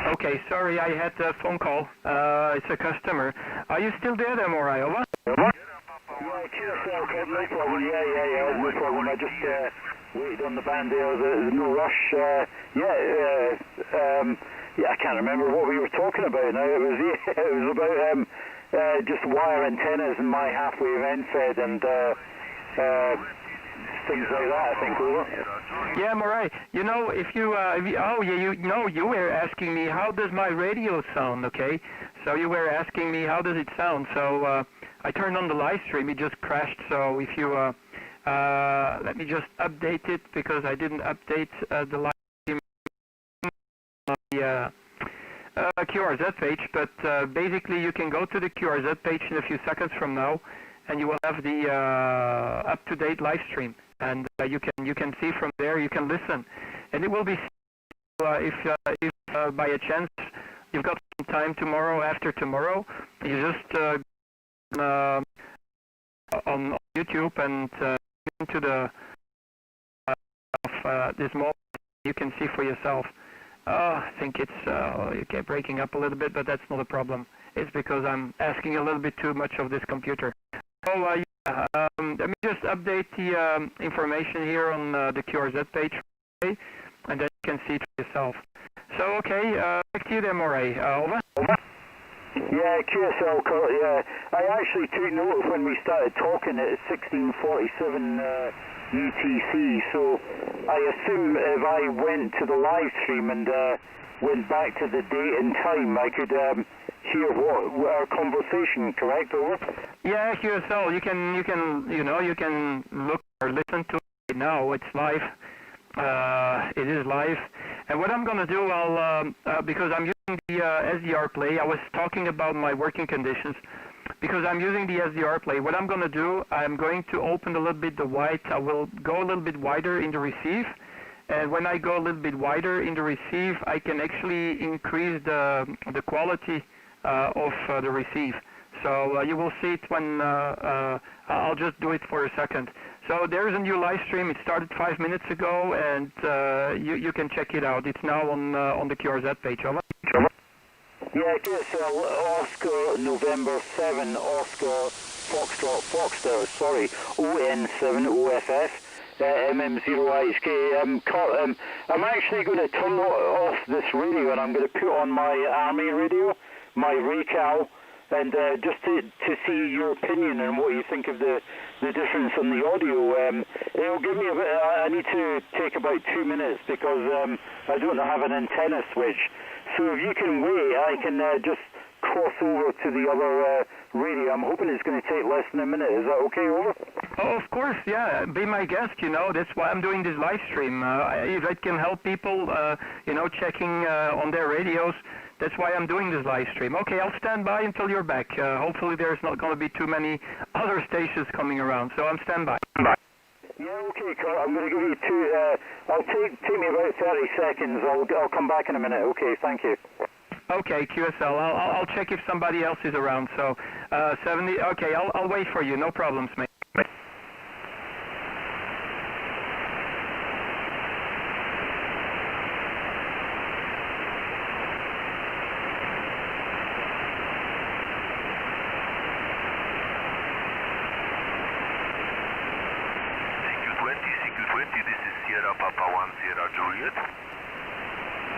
Okay, sorry, I had a phone call. It's a customer. Are you still there, MRI? Over? Yeah, no problem. Yeah, no problem. I just waited on the band there. There's no rush. I can't remember what we were talking about now. It was about just wire antennas and my half-wave end fed and things like that, I think, over. Yeah, Moray. You know, you were asking me how does my radio sound, okay? So you were asking me how does it sound. So I turned on the live stream. It just crashed. So if you let me just update it because I didn't update the live stream on the QRZ page. But basically, you can go to the QRZ page in a few seconds from now, and you will have the up-to-date live stream. And you can see from there, you can listen, and it will be if by a chance you've got some time tomorrow, after tomorrow, you just on YouTube and into the this moment you can see for yourself. I think it's okay, breaking up a little bit, but that's not a problem. It's because I'm asking a little bit too much of this computer. So let me just update the information here on the QRZ page, okay? And then you can see it for yourself. So, okay, back to you then, Moray. Over. Yeah, QSL, yeah. I actually took note of when we started talking at 1647 UTC, so I assume if I went to the live stream and went back to the date and time, I could hear what our conversation, correct, over? Yeah, QSL, you can look or listen to it now. It's live. It is live. And what I'm going to do, because I'm using the SDR play, I was talking about my working conditions. Because I'm using the SDR play, what I'm going to do, I'm going to open a little bit the wide. I will go a little bit wider in the receive. And when I go a little bit wider in the receive, I can actually increase the quality of the receive. So you will see it when I'll just do it for a second. So there's a new live stream. It started 5 minutes ago, and you can check it out. It's now on the QRZ page. Over. Yeah, QSL Oscar November 7 Oscar Foxtrot Foxter. Sorry, ON7 OFF. MM0IHK. I'm actually going to turn off this radio and I'm going to put on my Army radio, my Raycal, and just to see your opinion and what you think of the difference in the audio. It'll give me I need to take about 2 minutes because I don't have an antenna switch. So if you can wait, I can just cross over to the other radio. I'm hoping it's going to take less than a minute. Is that okay, over? Oh, of course, yeah. Be my guest, that's why I'm doing this live stream. If it can help people, checking on their radios, that's why I'm doing this live stream. Okay, I'll stand by until you're back. Hopefully there's not going to be too many other stations coming around, so I'm stand by. Yeah, okay, Carl. I'm going to give you two. I'll take me about 30 seconds. I'll come back in a minute. Okay, thank you. Okay, QSL. I'll check if somebody else is around. So 70. Okay, I'll wait for you. No problems, mate. CQ20, this is Sierra Papa 1 Sierra Juliet.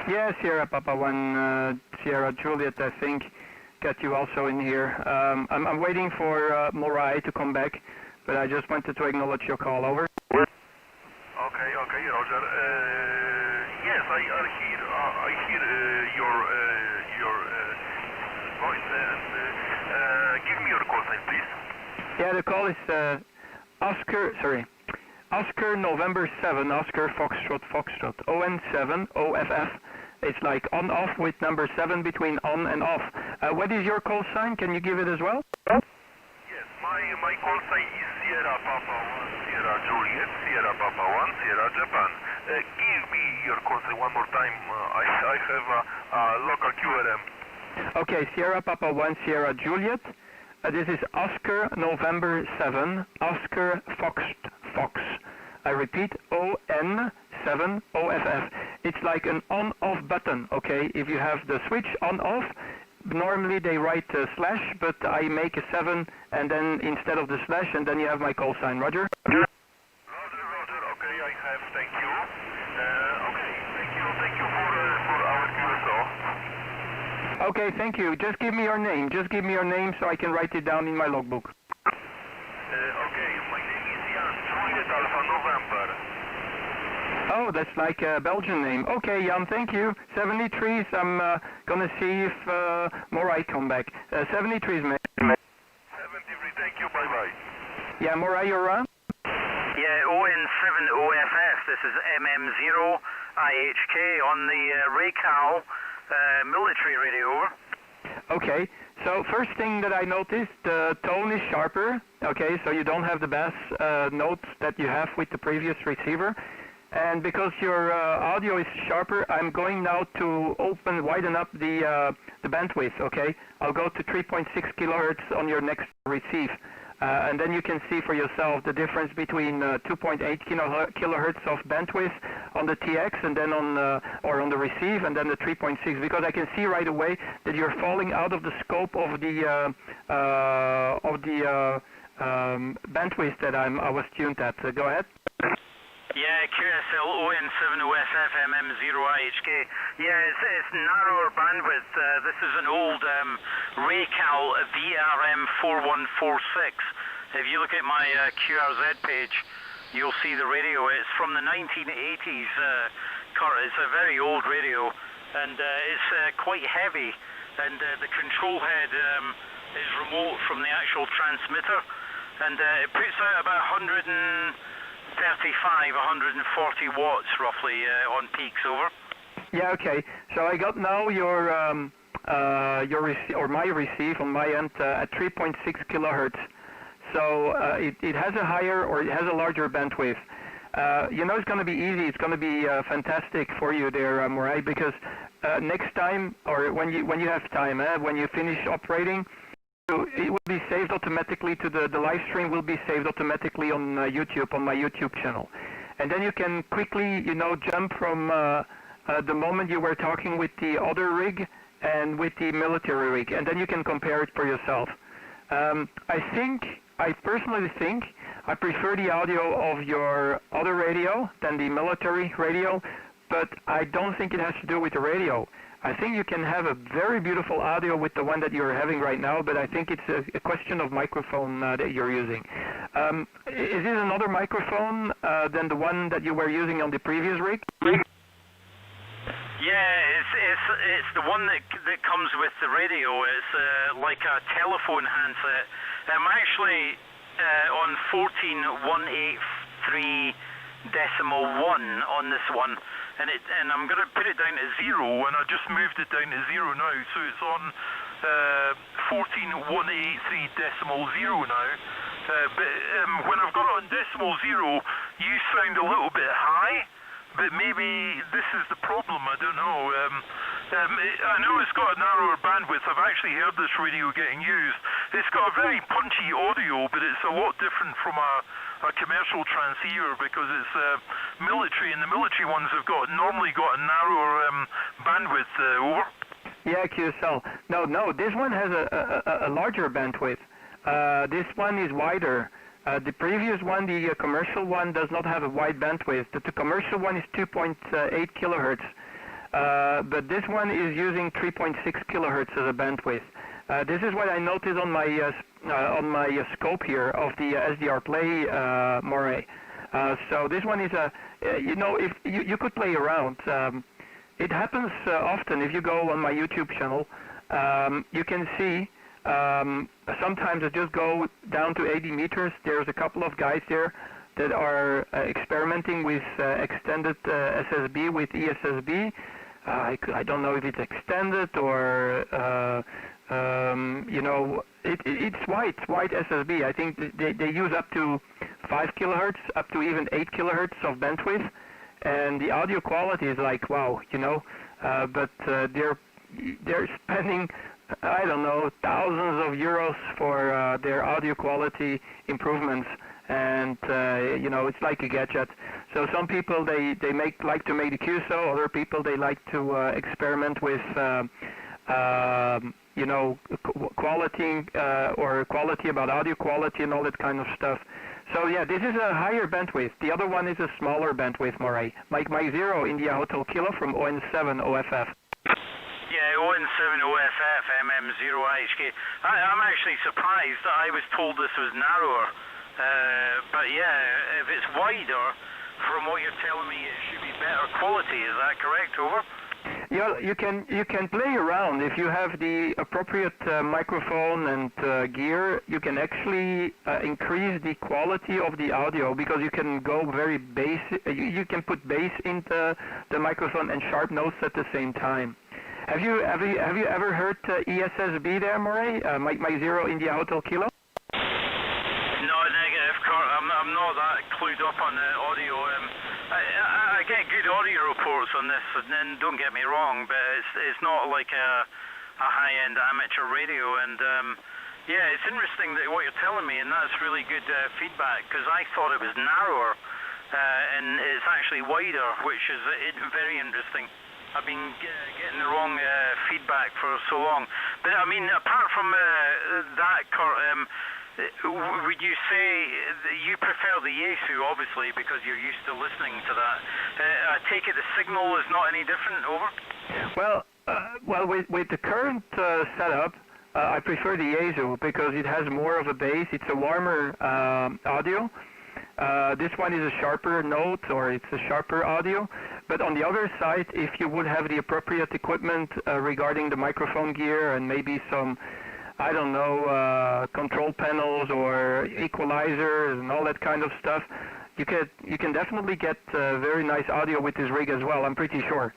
Yeah, Sierra Papa 1 Sierra Juliet, I think. Got you also in here. I'm waiting for Morai to come back, but I just wanted to acknowledge your call. Over. Okay, Roger. Yes, I hear your voice, and give me your call sign, please. Yeah, the call is Oscar November 7, Oscar Foxtrot, ON7, OFF. It's like on-off with number 7 between on and off. What is your call sign? Can you give it as well? Yes, my call sign is Sierra Papa 1 Sierra Juliet, Sierra Papa 1 Sierra Japan. Give me your call sign one more time. I have a local QRM. Okay, Sierra Papa 1 Sierra Juliet. This is Oscar November 7, Oscar Fox. I repeat, ON7 OFF. It's like an on-off button, okay? If you have the switch on-off, normally they write slash, but I make a 7 and then instead of the slash, and then you have my call sign. Roger? Roger. Okay, I have. Thank you. Okay, thank you for our QSO. Okay, thank you. Just give me your name. Just give me your name so I can write it down in my logbook. Okay, my name is Jan, Juliet Alpha November. Oh, that's like a Belgian name. Okay, Jan, thank you. 73s, I'm gonna see if Morai come back. 73s, mate. 73, thank you, bye-bye. Yeah, Morai, you're on? Yeah, ON7 OFF, this is MM0IHK on the RACAL military radio. Okay, so first thing that I noticed, the tone is sharper, okay, so you don't have the bass notes that you have with the previous receiver. And because your audio is sharper, I'm going now to widen up the bandwidth, okay? I'll go to 3.6 kilohertz on your next receive. And then you can see for yourself the difference between 2.8 kilohertz of bandwidth on the TX and then on the receive, and then the 3.6, because I can see right away that you're falling out of the scope of the bandwidth that I was tuned at. Go ahead. Yeah, QSL ON7 OFF MM0IHK. Yeah, it's narrower bandwidth. This is an old RACAL VRM4146. If you look at my QRZ page, you'll see the radio. It's from the 1980s. It's a very old radio, and it's quite heavy. And the control head is remote from the actual transmitter, and it puts out about 140 watts roughly on peaks. Over. Yeah, okay. So I got now my receive on my end at 3.6 kilohertz. So it has a higher, or it has a larger bandwidth. It's going to be easy. It's going to be fantastic for you there, Morai, because next time, or when you have time, when you finish operating, it will be saved automatically to the live stream will be saved automatically on YouTube, on my YouTube channel. And then you can quickly, jump from the moment you were talking with the other rig and with the military rig, and then you can compare it for yourself. I personally think I prefer the audio of your other radio than the military radio, but I don't think it has to do with the radio. I think you can have a very beautiful audio with the one that you're having right now, but I think it's a question of microphone that you're using. Is it another microphone than the one that you were using on the previous rig? Yeah, it's the one that comes with the radio. It's like a telephone handset. I'm actually on 14.183.1 on this one. And I'm going to put it down to 0, and I just moved it down to 0 now, so it's on 14.183.0 now. But when I've got it on decimal 0, you sound a little bit high, but maybe this is the problem, I don't know. I know it's got a narrower bandwidth. I've actually heard this radio getting used. It's got a very punchy audio, but it's a lot different from a commercial transceiver because it's military, and the military ones have normally got a narrower bandwidth. Over. Yeah, QSL. No, this one has a larger bandwidth. This one is wider. The previous one, the commercial one, does not have a wide bandwidth. The commercial one is 2.8 kilohertz. But this one is using 3.6 kilohertz as a bandwidth. This is what I noticed on my scope here of the SDR Play Moray. So this one is if you could play around. It happens often if you go on my YouTube channel. You can see sometimes I just go down to 80 meters. There's a couple of guys there that are experimenting with extended SSB with ESSB. I don't know if it's extended or it's white SSB. I think they use up to 5 kilohertz, up to even 8 kilohertz of bandwidth, and the audio quality is like wow, but they're spending I don't know thousands of euros for their audio quality improvements. And it's like a gadget. So some people they like to make the QSO. Other people they like to experiment with quality or quality about audio quality and all that kind of stuff. So yeah, this is a higher bandwidth. The other one is a smaller bandwidth, Moray. Mike 0 India Hotel Kilo from ON7 OFF. Yeah, ON7 OFF MM0IHK. I'm actually surprised that I was told this was narrower. But yeah, if it's wider, from what you're telling me, it should be better quality. Is that correct? Over. Yeah, you can play around if you have the appropriate microphone and gear. You can actually increase the quality of the audio because you can go very bass. You can put bass into the microphone and sharp notes at the same time. Have you ever heard ESSB there, Moray? Mike 0 India Hotel Kilo. I'm not that clued up on the audio. I get good audio reports on this, and don't get me wrong, but it's not like a high-end amateur radio. And yeah, it's interesting that what you're telling me, and that's really good feedback because I thought it was narrower, and it's actually wider, which is very interesting. I've been getting the wrong feedback for so long. But I mean, apart from that, Kurt. Would you say that you prefer the Yaesu, obviously, because you're used to listening to that? I take it the signal is not any different, over? Well, with the current setup, I prefer the Yaesu because it has more of a bass. It's a warmer audio. This one is a sharper note, or it's a sharper audio. But on the other side, if you would have the appropriate equipment regarding the microphone gear and maybe some I don't know, control panels or equalizers and all that kind of stuff, you can definitely get very nice audio with this rig as well. I'm pretty sure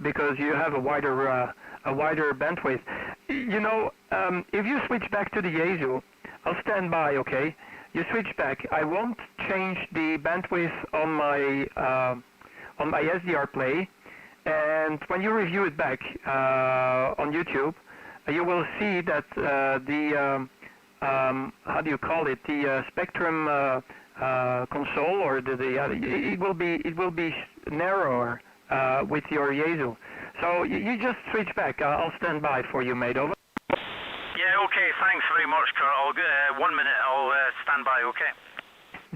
because you have a wider bandwidth. If you switch back to the Yaesu, I'll stand by. Okay, you switch back. I won't change the bandwidth on my SDR Play, and when you review it back on YouTube, you will see that how do you call it? The Spectrum console, or it will be narrower with your Yaesu. So you just switch back. I'll stand by for you, mate. Over. Yeah. Okay. Thanks very much, Kurt. I'll get 1 minute. I'll stand by. Okay.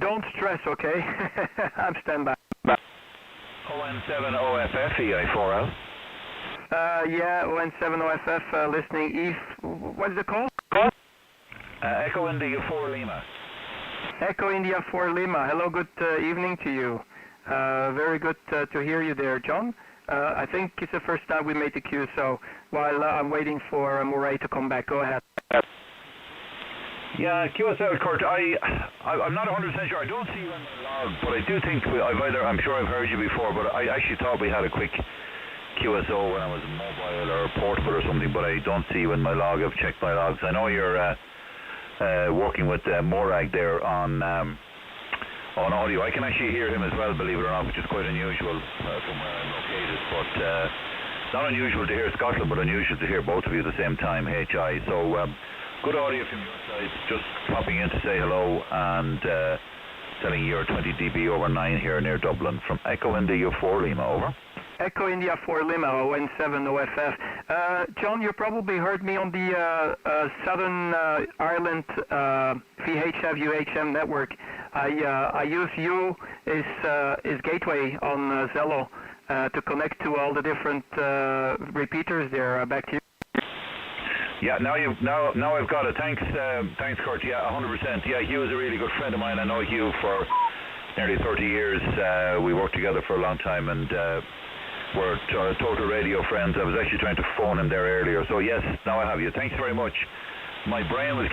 Don't stress. Okay. I'm standby. ON7 OFF EI4L. Yeah, ON7 OFF listening. What is the call? Echo India 4 Lima. Echo India 4 Lima. Hello, good evening to you. Very good to hear you there, John. I think it's the first time we made the queue, so while I'm waiting for Moray to come back, go ahead. Yeah, QSL, Kurt, I'm not 100% sure. I don't see you on the log, but I do think I'm sure I've heard you before, but I actually thought we had a quick QSO when I was mobile or portable or something, but I don't see you in my log. I've checked my logs. I know you're working with Morag there on audio. I can actually hear him as well, believe it or not, which is quite unusual from where I'm located. But not unusual to hear Scotland, but unusual to hear both of you at the same time, HI. So good audio from your side. Just popping in to say hello and telling you you're 20 dB over 9 here near Dublin. From Echo India 4 Lima, over. Echo India 4 Lima, ON7 OFF. John, you probably heard me on the Southern Ireland VHF UHM network. I use you as gateway on Zello to connect to all the different repeaters there. Back to you. Yeah, now I've got it. Thanks, Kurt. Yeah, 100%. Yeah, Hugh is a really good friend of mine. I know Hugh for nearly 30 years. We worked together for a long time, and we're total radio friends. I was actually trying to phone him there earlier. So yes, now I have you. Thanks very much. My brain was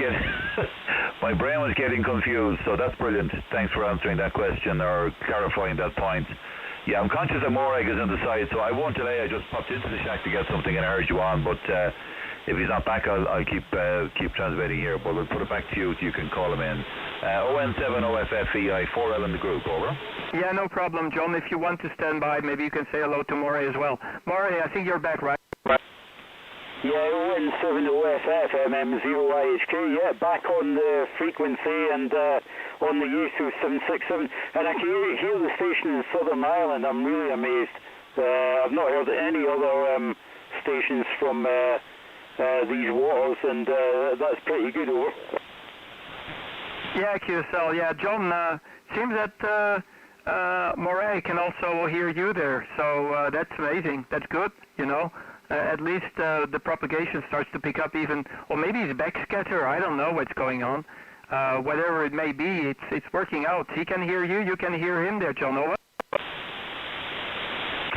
getting confused. So that's brilliant. Thanks for answering that question or clarifying that point. Yeah, I'm conscious that Morag is on the side, so I won't delay. I just popped into the shack to get something and I heard you on, but if he's not back, I'll keep transmitting here. But we'll put it back to you so you can call him in. ON7 OFF EI4L in the group, over. Yeah, no problem, John. If you want to stand by, maybe you can say hello to Moray as well. Moray, I think you're back, right? Yeah, ON7 OFF MM0IHK, yeah, back on the frequency and on the U2767, and I can hear the station in Southern Ireland. I'm really amazed. I've not heard any other stations from these waters, and that's pretty good, over. Yeah, QSL, yeah. John, seems that Moray can also hear you there, so that's amazing. That's good, you know. At least the propagation starts to pick up even, or maybe it's backscatter, I don't know what's going on. Whatever it may be, it's working out. He can hear you, you can hear him there, John, over.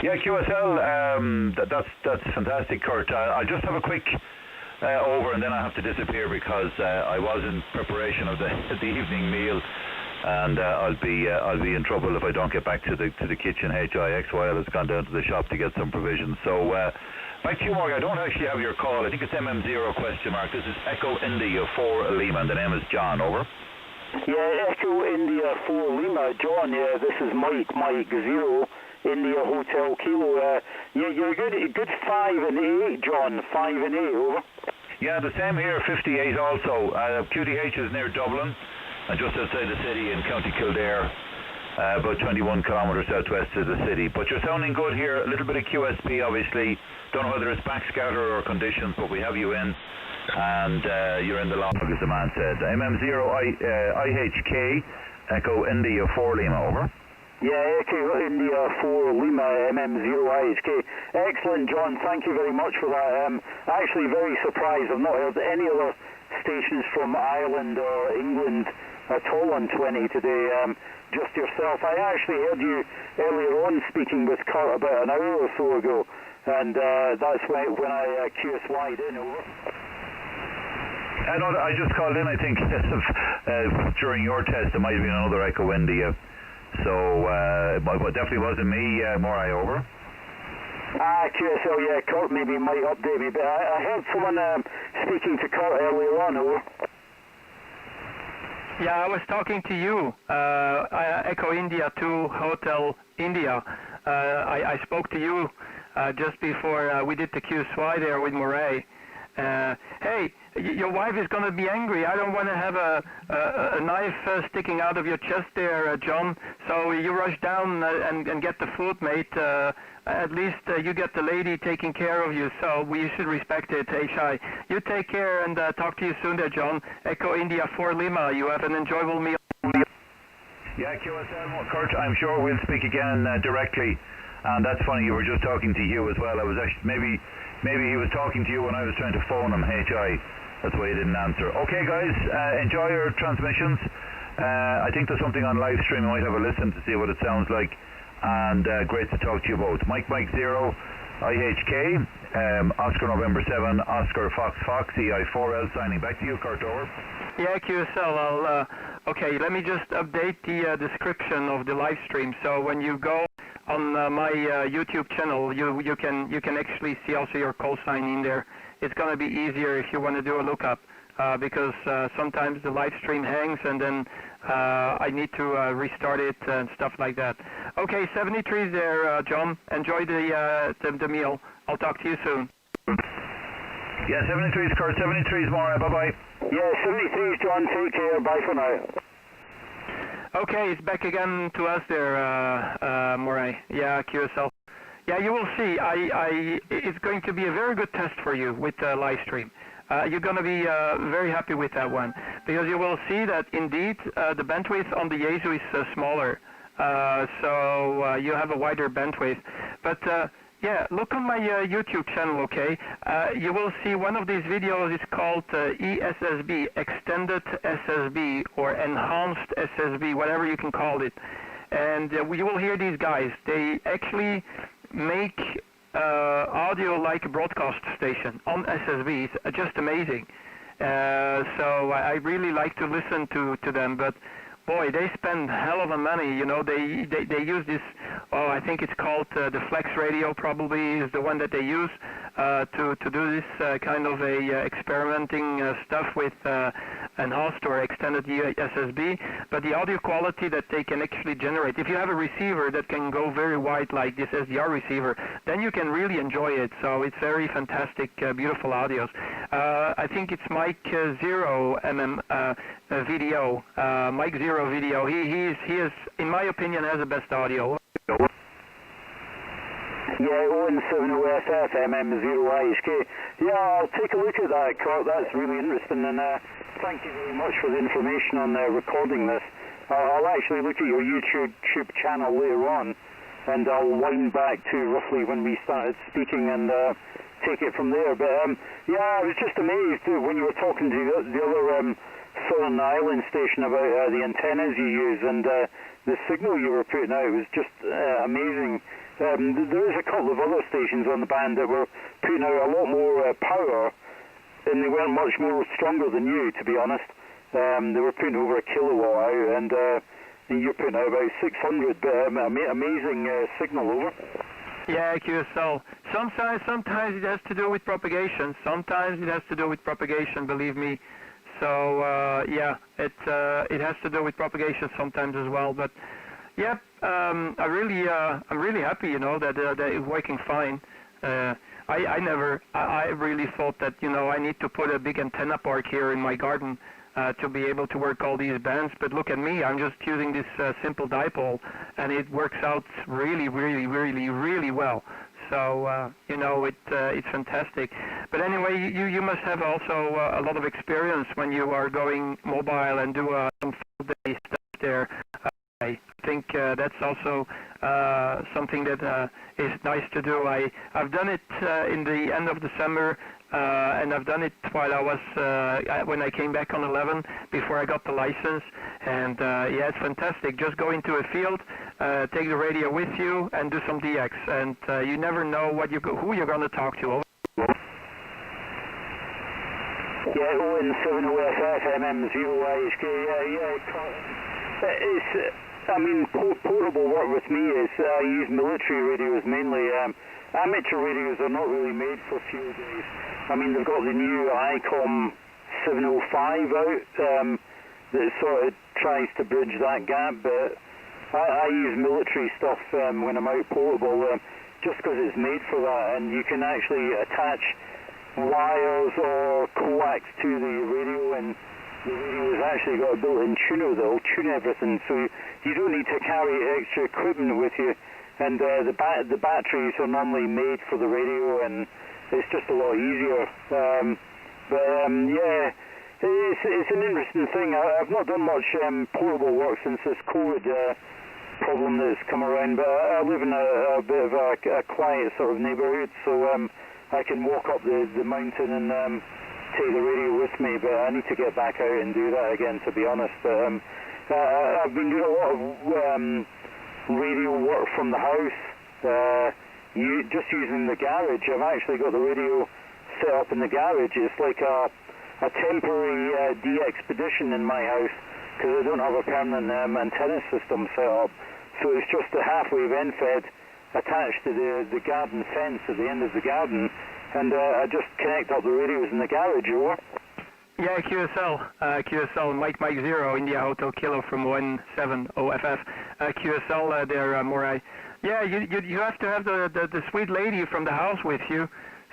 Yeah, QSL, that's fantastic, Kurt. I'll just have a quick over and then I have to disappear because I was in preparation of the evening meal, and I'll be in trouble if I don't get back to the kitchen. HIXYL has gone down to the shop to get some provisions. So back to you, Morgan. I don't actually have your call. I think it's MM0 question mark. This is Echo India 4 Lima, and the name is John, over. Yeah, Echo India 4 Lima, John. Yeah, this is Mike 0 India Hotel Kilo. You're good 5 and 8, John. 5 and 8, over. Yeah, the same here. 58 also. QTH is near Dublin, and just outside the city in County Kildare, about 21 kilometres southwest of the city. But you're sounding good here. A little bit of QSP, obviously. Don't know whether it's backscatter or conditions, but we have you in, and you're in the log, as the man said. MM0IHK, Echo India 4 Lima, over. Yeah, Echo India 4 Lima, MM0IHK. Excellent, John. Thank you very much for that. Actually very surprised. I've not heard any other stations from Ireland or England at all on 20 today. Just yourself. I actually heard you earlier on speaking with Kurt about an hour or so ago, and that's when I QSY'd in, over. I just called in, I think, during your test. There might have been another Echo India. So, it definitely wasn't me, Moray, over. QSL, yeah, Kurt maybe might update me, but I heard someone speaking to Kurt earlier on, over. Yeah, I was talking to you, Echo India 2 Hotel India. I spoke to you just before we did the QSY there with Moray. Hey, your wife is going to be angry. I don't want to have a knife sticking out of your chest there, John. So you rush down and get the food, mate. At least you get the lady taking care of you, so we should respect it, HI. You take care and talk to you soon there, John. Echo India 4 Lima, you have an enjoyable meal. Yeah, QSL, Kurt, I'm sure we'll speak again directly. And that's funny, you were just talking to you as well. I was actually, maybe he was talking to you when I was trying to phone him, HI. That's why he didn't answer. Okay, guys, enjoy your transmissions. I think there's something on live stream. You might have a listen to see what it sounds like. And great to talk to you both. Mike 0, IHK, Oscar November 7, Oscar Fox, EI4L, signing back to you, Kurt, over. Yeah, QSL, okay, let me just update the description of the live stream. So when you go on my YouTube channel, you can actually see also your call sign in there. It's going to be easier if you want to do a lookup, because sometimes the live stream hangs and then I need to restart it and stuff like that. Okay, 73 there, John. Enjoy the meal. I'll talk to you soon. Yeah, 73's Kurt, 73's Maura, bye-bye. Yeah, 73's John, take care, bye for now. Okay, it's back again to us there, Moray. Yeah, QSL. Yeah, you will see. It's going to be a very good test for you with the live stream. You're going to be very happy with that one, because you will see that indeed the bandwidth on the Yaesu is smaller, so you have a wider bandwidth. But yeah, look on my YouTube channel, okay? You will see one of these videos is called ESSB, Extended SSB, or Enhanced SSB, whatever you can call it. And you will hear these guys. They actually make audio like a broadcast station on SSB. It's just amazing. So I really like to listen to them, but boy, they spend hell of a money. You know, they use this. Oh, I think it's called the Flex Radio. Probably is the one that they use to do this kind of a experimenting stuff with enhanced or extended SSB. But the audio quality that they can actually generate, if you have a receiver that can go very wide like this SDR receiver, then you can really enjoy it. So it's very fantastic, beautiful audios. I think it's Mike Zero video, Mike Zero video. He is, in my opinion, has the best audio. Yeah, EI4L MM0IHK. Yeah, I'll take a look at that, Kurt. That's really interesting, and thank you very much for the information on recording this. I'll actually look at your YouTube channel later on, and I'll wind back to roughly when we started speaking and take it from there. But yeah, I was just amazed when you were talking to the other Southern Island station about the antennas you use and the signal you were putting out. It was just amazing. There is a couple of other stations on the band that were putting out a lot more power, and they weren't much more stronger than you, to be honest. They were putting over a kilowatt out, and you're putting out about 600, but amazing signal over. Yeah, QSL. Sometimes it has to do with propagation. Sometimes it has to do with propagation, believe me. So yeah, it has to do with propagation sometimes as well. But yeah, I'm really happy, you know, that it's working fine. I really thought that, you know, I need to put a big antenna park here in my garden to be able to work all these bands. But look at me, I'm just using this simple dipole, and it works out really well. So you know, it's fantastic. But anyway, you must have also a lot of experience when you are going mobile and do some full-day stuff there. I think that's also something that is nice to do. I've done it in the end of December, and I've done it while I was when I came back on 11 before I got the license. And yeah, it's fantastic. Just go into a field, take the radio with you, and do some DX. And you never know who you're going to talk to. Yeah, EI4L MM0IHK. It's, I mean, portable work with me is I use military radios mainly. Amateur radios are not really made for field days. I mean, they've got the new ICOM 705 out that sort of tries to bridge that gap, but I use military stuff when I'm out portable just because it's made for that, and you can actually attach wires or coax to the radio, and the radio has actually got a built-in tuner that will tune everything, so you don't need to carry extra equipment with you. And the batteries are normally made for the radio, and it's just a lot easier. Yeah, it's an interesting thing. I've not done much portable work since this COVID problem that's come around, but I live in a bit of a quiet sort of neighbourhood, so I can walk up the mountain and take the radio with me, but I need to get back out and do that again, to be honest. But I've been doing a lot of radio work from the house, just using the garage. I've actually got the radio set up in the garage. It's like a temporary de-expedition in my house, because I don't have a permanent antenna system set up. So it's just a halfwave end fed attached to the garden fence at the end of the garden, and I just connect up the radios in the garage, over. Yeah, QSL, Mike Zero, India Hotel Kilo from 170FF. QSL, they're more Yeah, you have to have the sweet lady from the house with you,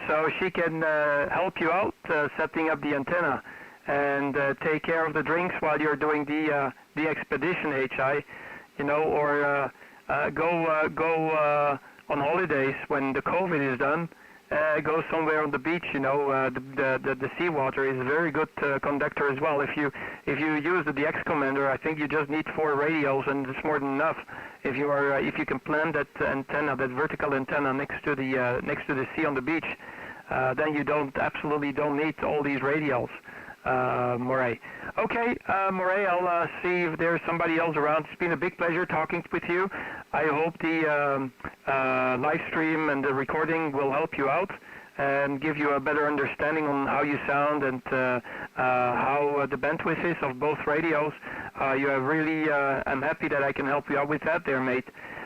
so she can help you out setting up the antenna and take care of the drinks while you're doing the expedition, HI, you know, or go on holidays when the COVID is done. Go somewhere on the beach, you know. The seawater is a very good conductor as well. If you use the DX commander, I think you just need 4 radios, and it's more than enough. If you can plant that antenna, that vertical antenna next to the sea on the beach, then you absolutely don't need all these radios. Moray. Okay, Moray, I'll see if there's somebody else around. It's been a big pleasure talking with you. I hope the live stream and the recording will help you out and give you a better understanding on how you sound and how the bandwidth is of both radios. You are really, I'm happy that I can help you out with that there, mate.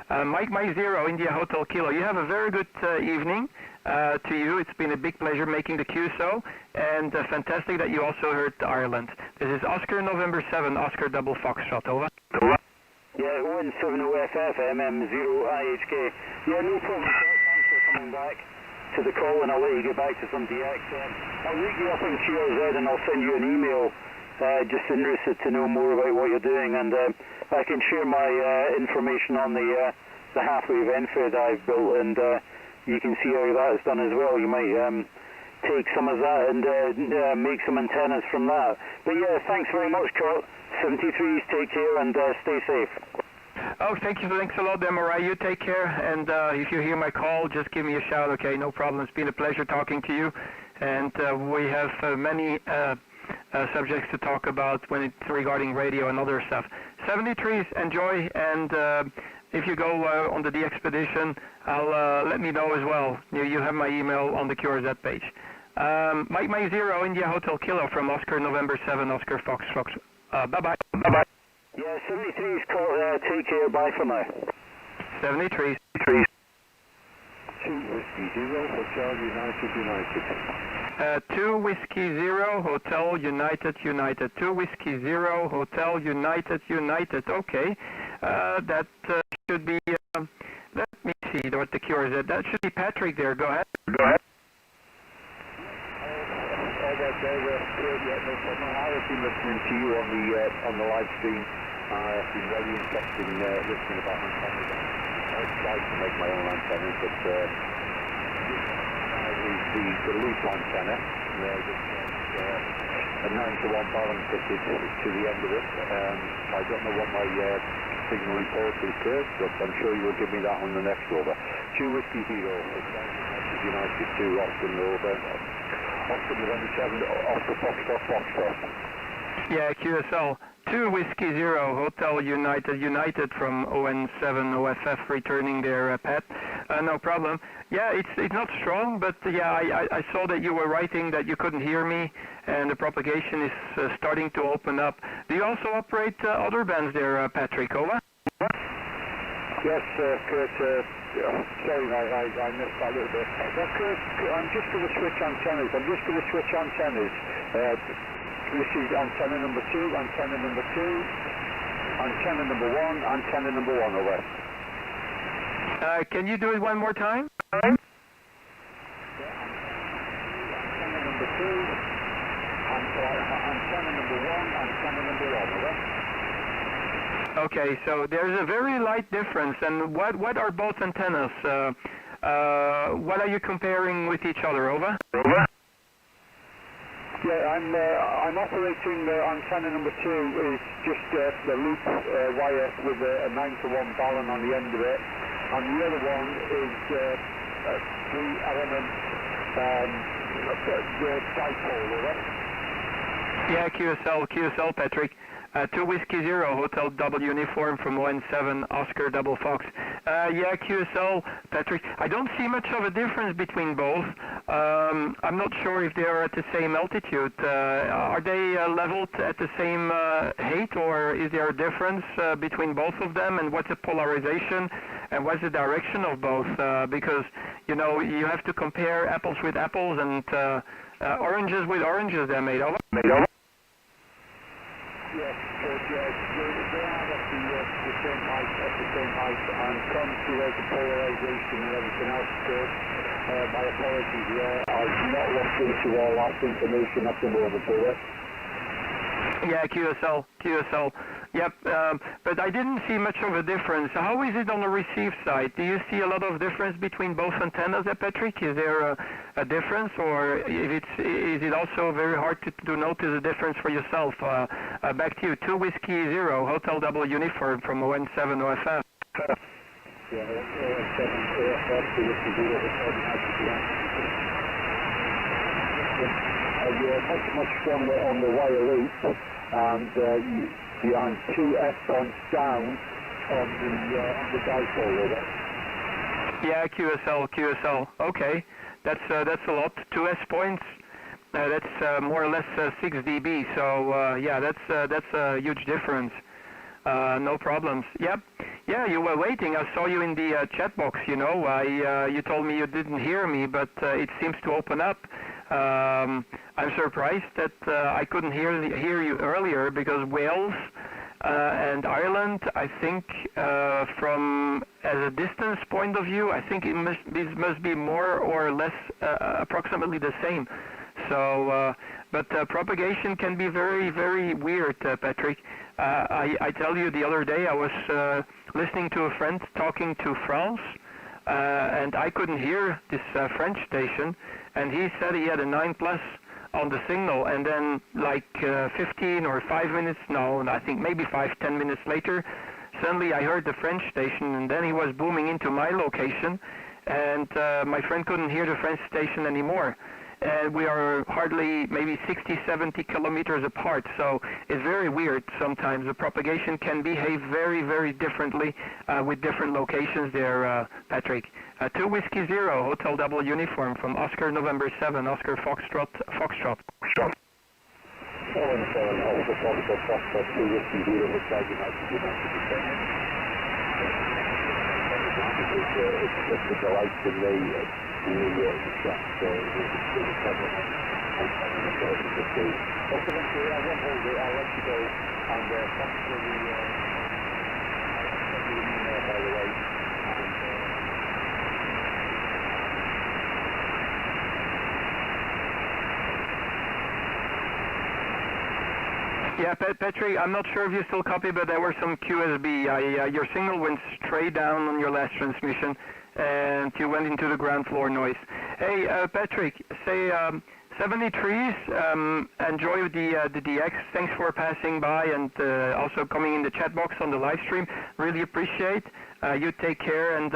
Mike 0, India Hotel Kilo, you have a very good evening. To you. It's been a big pleasure making the QSO, and fantastic that you also heard Ireland. This is Oscar November 7, Oscar Double Foxtrot, over. Yeah, 170FF, MM0IHK. Yeah, no problem, thanks for coming back to the call, and I'll let you get back to some DX. I'll read you up on QRZ and I'll send you an email, just interested to know more about what you're doing, and I can share my information on the half-wave NFID I've built, and you can see how that's done as well. You might take some of that and make some antennas from that. But yeah, thanks very much, Kurt. 73s, take care and stay safe. Oh, thank you. Thanks a lot, Moray. You take care, and if you hear my call, just give me a shout, okay? No problem. It's been a pleasure talking to you, and we have many subjects to talk about when it's regarding radio and other stuff. 73s, enjoy, and if you go on the expedition, let me know as well. You have my email on the QRZ page. Mike 0, India Hotel Kilo from Oscar November 7, Oscar Fox. Bye-bye. Bye-bye. Yeah, 73's, take care. Bye for now. 73. 2 Whiskey 0, Hotel United. 2 Whiskey 0, Hotel United. 2 Whiskey 0, Hotel United. Okay. That should be, let me see what the QRZ, that should be Patrick there. Go ahead. I have been listening to you on the live stream. I've been very interested in listening about antennas. I've tried to make my own antennas, but the loop antenna, a 9-to-1 balance fitted to the end of it. I don't know what my signal report is, Kurt, but I'm sure you will give me that on the next over. 2 Whiskey 0, United 2, Austin over. Oscar November 7, Oscar Foxtrot. Yeah, QSL. 2 Whiskey 0, Hotel United from ON7 OFF returning there, Pat. No problem. Yeah, it's not strong, but yeah, I saw that you were writing that you couldn't hear me, and the propagation is starting to open up. Do you also operate other bands there, Patrick? Over? Yes, Kurt. Sorry, I missed that a little bit. Kurt, I'm just going to switch antennas. This is antenna number 2, antenna number 2, antenna number 1, antenna number 1, over. Can you do it one more time? Antenna number 2, antenna number 1, antenna number 1, over. Okay, so there's a very light difference. And what are both antennas? What are you comparing with each other? Over. Yeah, I'm operating antenna number 2 is just the loop wire with a 9-to-1 balun on the end of it, and the other one is 3-element dipole, over. Yeah, QSL, Patrick. 2 Whiskey 0, Hotel W Uniform from ON7, Oscar Double Fox. Yeah, QSL, Patrick. I don't see much of a difference between both. I'm not sure if they are at the same altitude. Are they leveled at the same height, or is there a difference between both of them? And what's the polarization? And what's the direction of both? Because, you know, you have to compare apples with apples and oranges with oranges they're made of. Yes, they are at the same height, and consider the polarization and everything else, Kurt. My apologies, I've not looked into all that information at the moment, over. Yeah, QSL. Yep, but I didn't see much of a difference. How is it on the receive side? Do you see a lot of difference between both antennas, Patrick? Is there a difference, or is it also very hard to notice a difference for yourself? Back to you, 2 Whiskey 0, Hotel Double Uniform from ON7 OFF. Yeah, ON7 OFF, 2 Whiskey 0, you're much stronger on the wire loop, and behind 2 F points down on the dipole over. Yeah, QSL. Okay, that's a lot. 2 S points. That's more or less 6 dB. So yeah, that's a huge difference. No problems. Yep. Yeah, you were waiting. I saw you in the chat box. You know, you told me you didn't hear me, but it seems to open up. I'm surprised that I couldn't hear you earlier, because Wales and Ireland, I think, from as a distance point of view, I think it must be more or less approximately the same. So, but propagation can be very, very weird, Patrick. I tell you, the other day I was listening to a friend talking to France, and I couldn't hear this French station, and he said he had a 9+ on the signal, and then like 15 or 5 minutes, no, I think maybe 5-10 minutes later, suddenly I heard the French station, and then he was booming into my location, and my friend couldn't hear the French station anymore. And we are hardly maybe 60-70 kilometers apart, so it's very weird sometimes. The propagation can behave very, very differently with different locations there, Patrick. 2 Whiskey 0, Hotel Double Uniform from Oscar November 7, Oscar Foxtrot. Foxtrot, Oscar Foxtrot, 2 Whiskey 0, looks like it's the delight in the chat, so it's a problem. Okay, I won't hold it, I'll let you go, and thanks for the email, by the way, Yeah, Patrick, I'm not sure if you still copy, but there were some QSB. Your signal went straight down on your last transmission, and you went into the ground floor noise. Hey, Patrick, say 73s, enjoy the DX. Thanks for passing by and also coming in the chat box on the live stream. Really appreciate. You take care, and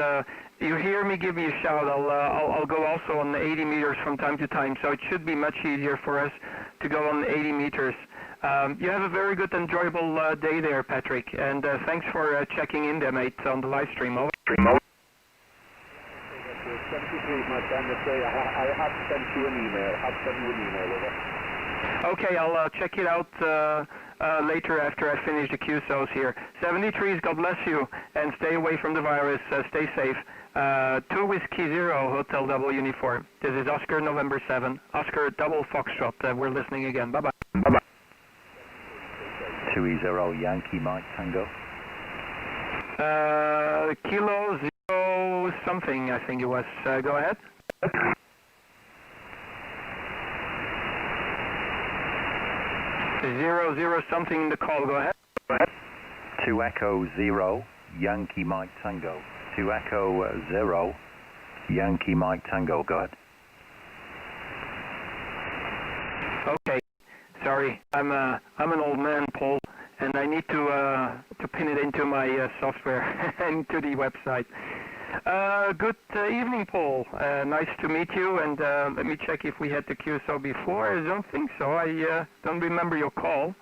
you hear me, give me a shout. I'll go also on the 80 meters from time to time, so it should be much easier for us to go on 80 meters. You have a very good, enjoyable day there, Patrick, and thanks for checking in there, mate, on the live stream. Over. 73, my friend, I have sent you an email, over. Okay, I'll check it out later after I finish the QSOs here. 73s, God bless you, and stay away from the virus. Stay safe. 2 Whiskey 0, Hotel Double Uniform. This is Oscar November 7, Oscar Double Foxtrot. We're listening again. Bye-bye. Bye-bye. 2E0 Yankee Mike Tango. Kilo 0 something, I think it was. Go ahead. 0 something in the call. Go ahead. 2 Echo 0 Yankee Mike Tango. 2 Echo 0 Yankee Mike Tango. Go ahead. Okay. Sorry, I'm an old man, Paul, and I need to pin it into my software and to the website. Good evening, Paul. Nice to meet you, and let me check if we had the QSO before. I don't think so. I don't remember your call.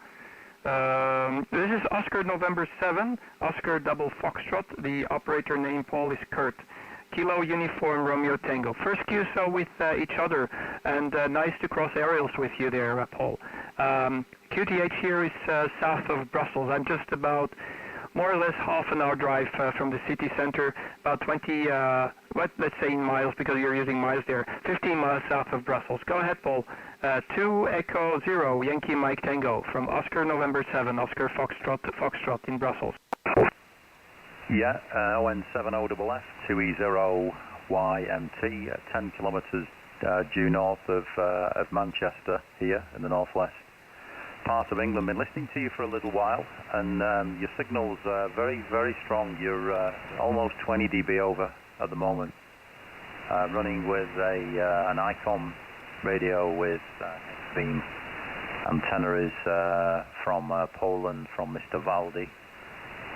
This is Oscar November 7, Oscar Double Foxtrot. The operator name, Paul, is Kurt. Kilo Uniform Romeo Tango. First QSO with each other, and nice to cross aerials with you there, Paul. QTH here is south of Brussels. I'm just about more or less half an hour drive from the city center, about 20, let's say in miles because you're using miles there, 15 miles south of Brussels. Go ahead, Paul. 2 Echo 0 Yankee Mike Tango from Oscar November 7, Oscar Foxtrot in Brussels. Yeah, ON70FF 2E0YMT, 10 kilometres due north of Manchester here in the northwest part of England. Been listening to you for a little while, and your signal's very, very strong. You're almost 20 dB over at the moment, running with an ICOM radio with beam. Antenna is from Poland, from Mr. Valdi.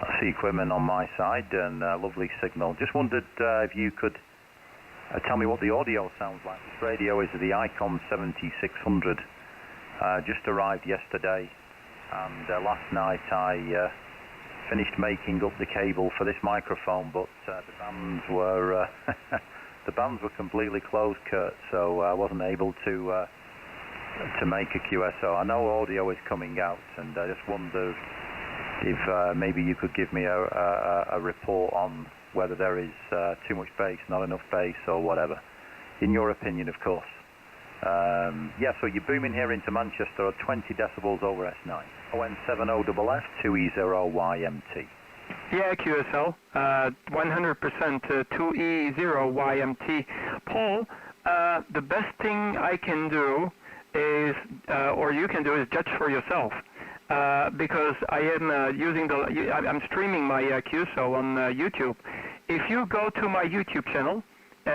That's the equipment on my side, and lovely signal. Just wondered if you could tell me what the audio sounds like. This radio is the ICOM 7600. Just arrived yesterday, and last night I finished making up the cable for this microphone, but the bands were the bands were completely closed, Kurt, so I wasn't able to make a QSO. I know audio is coming out, and I just wondered if maybe you could give me a report on whether there is too much bass, not enough bass, or whatever. In your opinion, of course. Yeah, so you're booming here into Manchester at 20 decibels over S9. ON70FF 2E0YMT. Yeah, QSL, 100% 2E0YMT. Paul, the best thing I can do is, or you can do, is judge for yourself. Because I am I'm streaming my QSO on YouTube. If you go to my YouTube channel,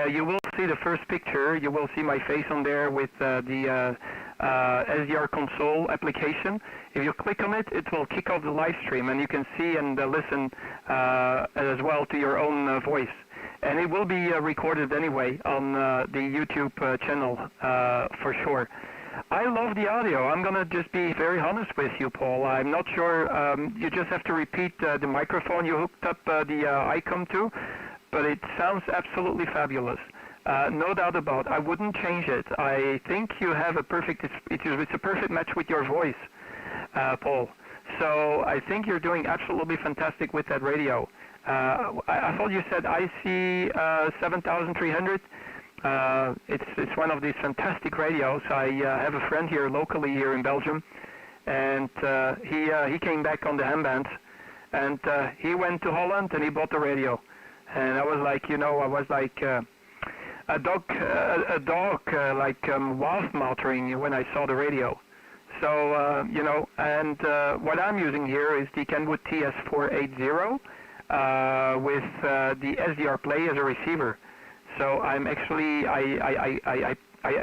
you will see the first picture. You will see my face on there with the SDR console application. If you click on it, it will kick off the live stream, and you can see and listen as well to your own voice. And it will be recorded anyway on the YouTube channel for sure. I love the audio. I'm going to just be very honest with you, Paul. I'm not sure. You just have to repeat the microphone you hooked up the ICOM to, but it sounds absolutely fabulous. No doubt about it. I wouldn't change it. I think you have a perfect, it's a perfect match with your voice, Paul. So I think you're doing absolutely fantastic with that radio. I thought you said IC 7300. It's one of these fantastic radios. I have a friend here locally here in Belgium, and he came back on the handband, and he went to Holland and he bought the radio. And I was like, I was like a dog like mouth-moutering when I saw the radio. So, and what I'm using here is the Kenwood TS480 with the SDR Play as a receiver. So I'm actually, I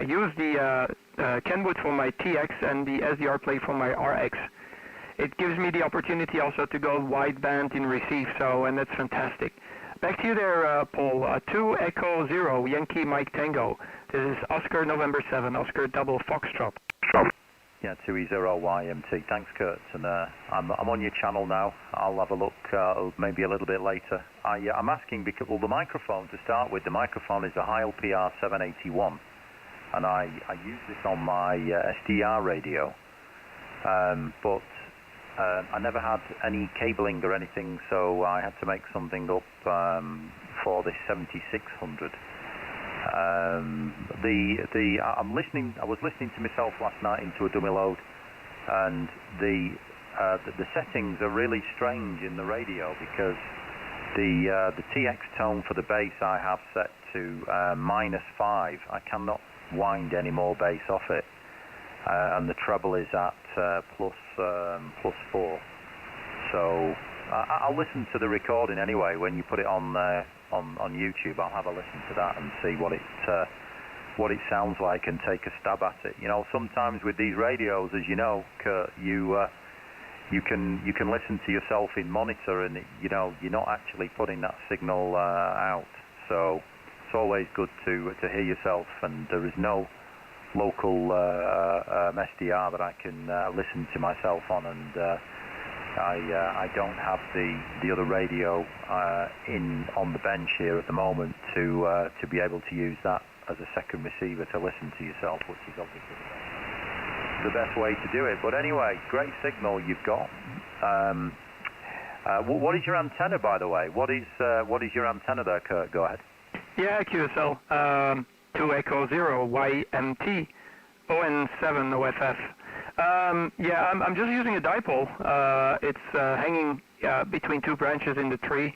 use the Kenwood for my TX and the SDR Play for my RX. It gives me the opportunity also to go wideband in receive, and that's fantastic. Back to you there, Paul. 2 Echo 0, Yankee Mike Tango. This is Oscar November 7, Oscar Double Foxtrot. Yeah, 2E0YMT. Thanks, Kurt. And I'm on your channel now. I'll have a look maybe a little bit later. I'm asking because, well, the microphone, to start with, the microphone is a Heil PR781. And I use this on my SDR radio. But I never had any cabling or anything, so I had to make something up for the 7600. I was listening to myself last night into a dummy load, and the settings are really strange in the radio, because the TX tone for the bass I have set to -5. I cannot wind any more bass off it, and the treble is at +4. So I'll listen to the recording anyway. When you put it on YouTube, I'll have a listen to that and see what it sounds like and take a stab at it. Sometimes with these radios, as you know, Kurt, you can listen to yourself in monitor, and you're not actually putting that signal out. So it's always good to hear yourself, and there is no local SDR that I can listen to myself on, and I don't have the other radio on the bench here at the moment to be able to use that as a second receiver to listen to yourself, which is obviously the best way to do it. But anyway, great signal you've got. What is your antenna, by the way? What is your antenna there, Kurt? Go ahead. Yeah, QSL. 2 Echo 0 YMT ON70FF. Yeah, I'm just using a dipole. It's hanging between two branches in the tree,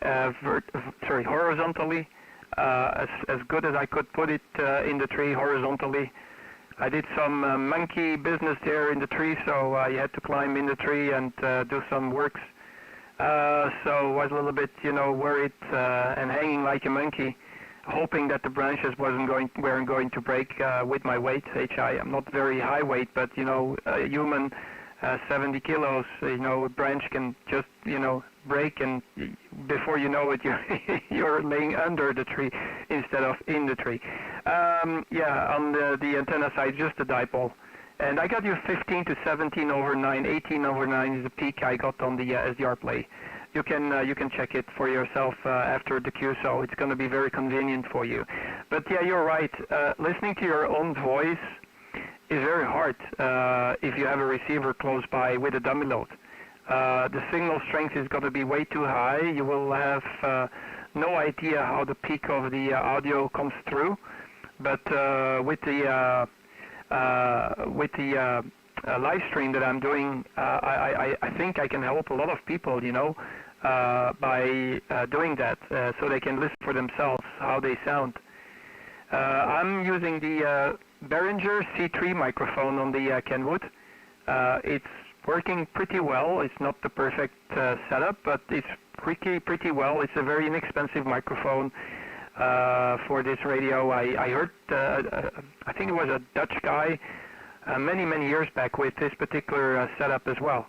horizontally, as good as I could put it in the tree horizontally. I did some monkey business there in the tree, so you had to climb in the tree and do some works. So I was a little bit, worried and hanging like a monkey, hoping that the branches weren't going to break with my weight. HI, I'm not very high weight, but a human 70 kilos, a branch can just break, and before you know it, you're laying under the tree instead of in the tree. On the antenna side, just a dipole. And I got you 15 to 17 over 9. 18 over 9 is the peak I got on the SDR play. You can check it for yourself after the QSO. It's going to be very convenient for you. But yeah, you're right. Listening to your own voice is very hard if you have a receiver close by with a dummy load. The signal strength is going to be way too high. You will have no idea how the peak of the audio comes through. But with the live stream that I'm doing, I think I can help a lot of people, by doing that, so they can listen for themselves how they sound. I'm using the Behringer C3 microphone on the Kenwood. It's working pretty well. It's not the perfect setup, but it's pretty well. It's a very inexpensive microphone for this radio. I heard, I think it was a Dutch guy many years back with this particular setup as well.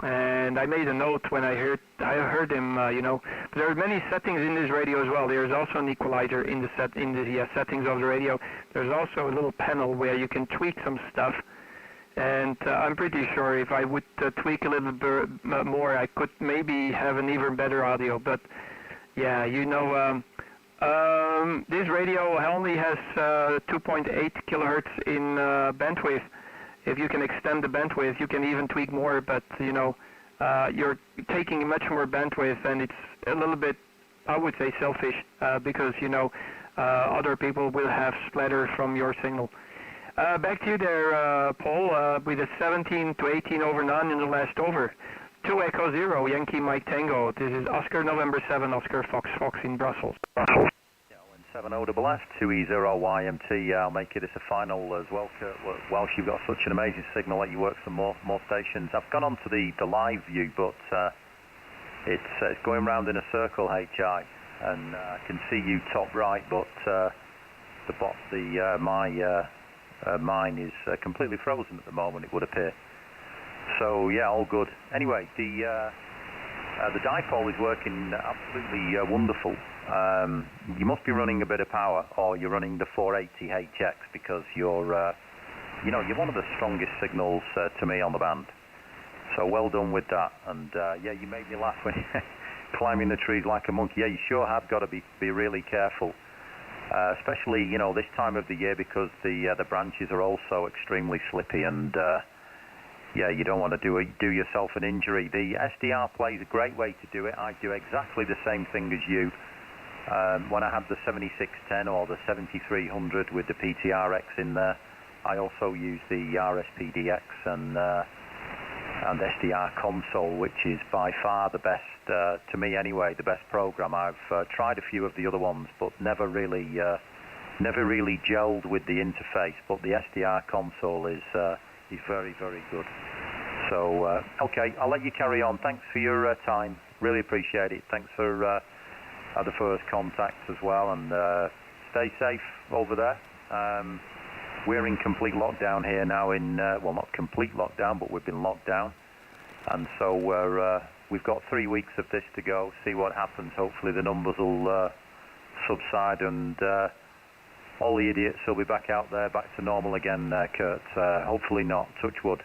And I made a note when I heard him. There are many settings in this radio as well. There's also an equalizer in the settings of the radio. There's also a little panel where you can tweak some stuff. And I'm pretty sure if I would tweak a little bit more, I could maybe have an even better audio. But yeah, this radio only has 2.8 kilohertz in bandwidth. If you can extend the bandwidth, you can even tweak more, but you're taking much more bandwidth, and it's a little bit, I would say, selfish, because other people will have splatter from your signal. Back to you there, Paul, with a 17 to 18 over 9 in the last over. 2 Echo 0, Yankee Mike Tango. This is Oscar November 7, Oscar Fox in Brussels. 70FF, 2E0YMT. I'll make it as a final as well, Kurt. Whilst you've got such an amazing signal, let you work some more stations. I've gone on to the live view, but it's going round in a circle, HI, and I can see you top right, but mine is completely frozen at the moment, it would appear. So yeah, all good. Anyway, the dipole is working absolutely wonderful. You must be running a bit of power, or you're running the 480HX, because you're one of the strongest signals to me on the band. So well done with that. And yeah, you made me laugh when you're climbing the trees like a monkey. Yeah, you sure have got to be really careful, especially this time of the year, because the branches are also extremely slippy, and yeah, you don't want to do yourself an injury. The SDR play is a great way to do it. I do exactly the same thing as you. When I had the 7610 or the 7300 with the PTRX in there, I also use the RSPDX and SDR console, which is by far the best, to me anyway, the best program. I've tried a few of the other ones, but never really gelled with the interface. But the SDR console is very, very good. So okay, I'll let you carry on. Thanks for your time. Really appreciate it. Thanks for the first contacts as well, and stay safe over there. We're in complete lockdown here now, well, not complete lockdown, but we've been locked down, and so we've got 3 weeks of this to go, see what happens. Hopefully the numbers will subside, and all the idiots will be back out there, back to normal again, Kurt. Hopefully not, touch wood.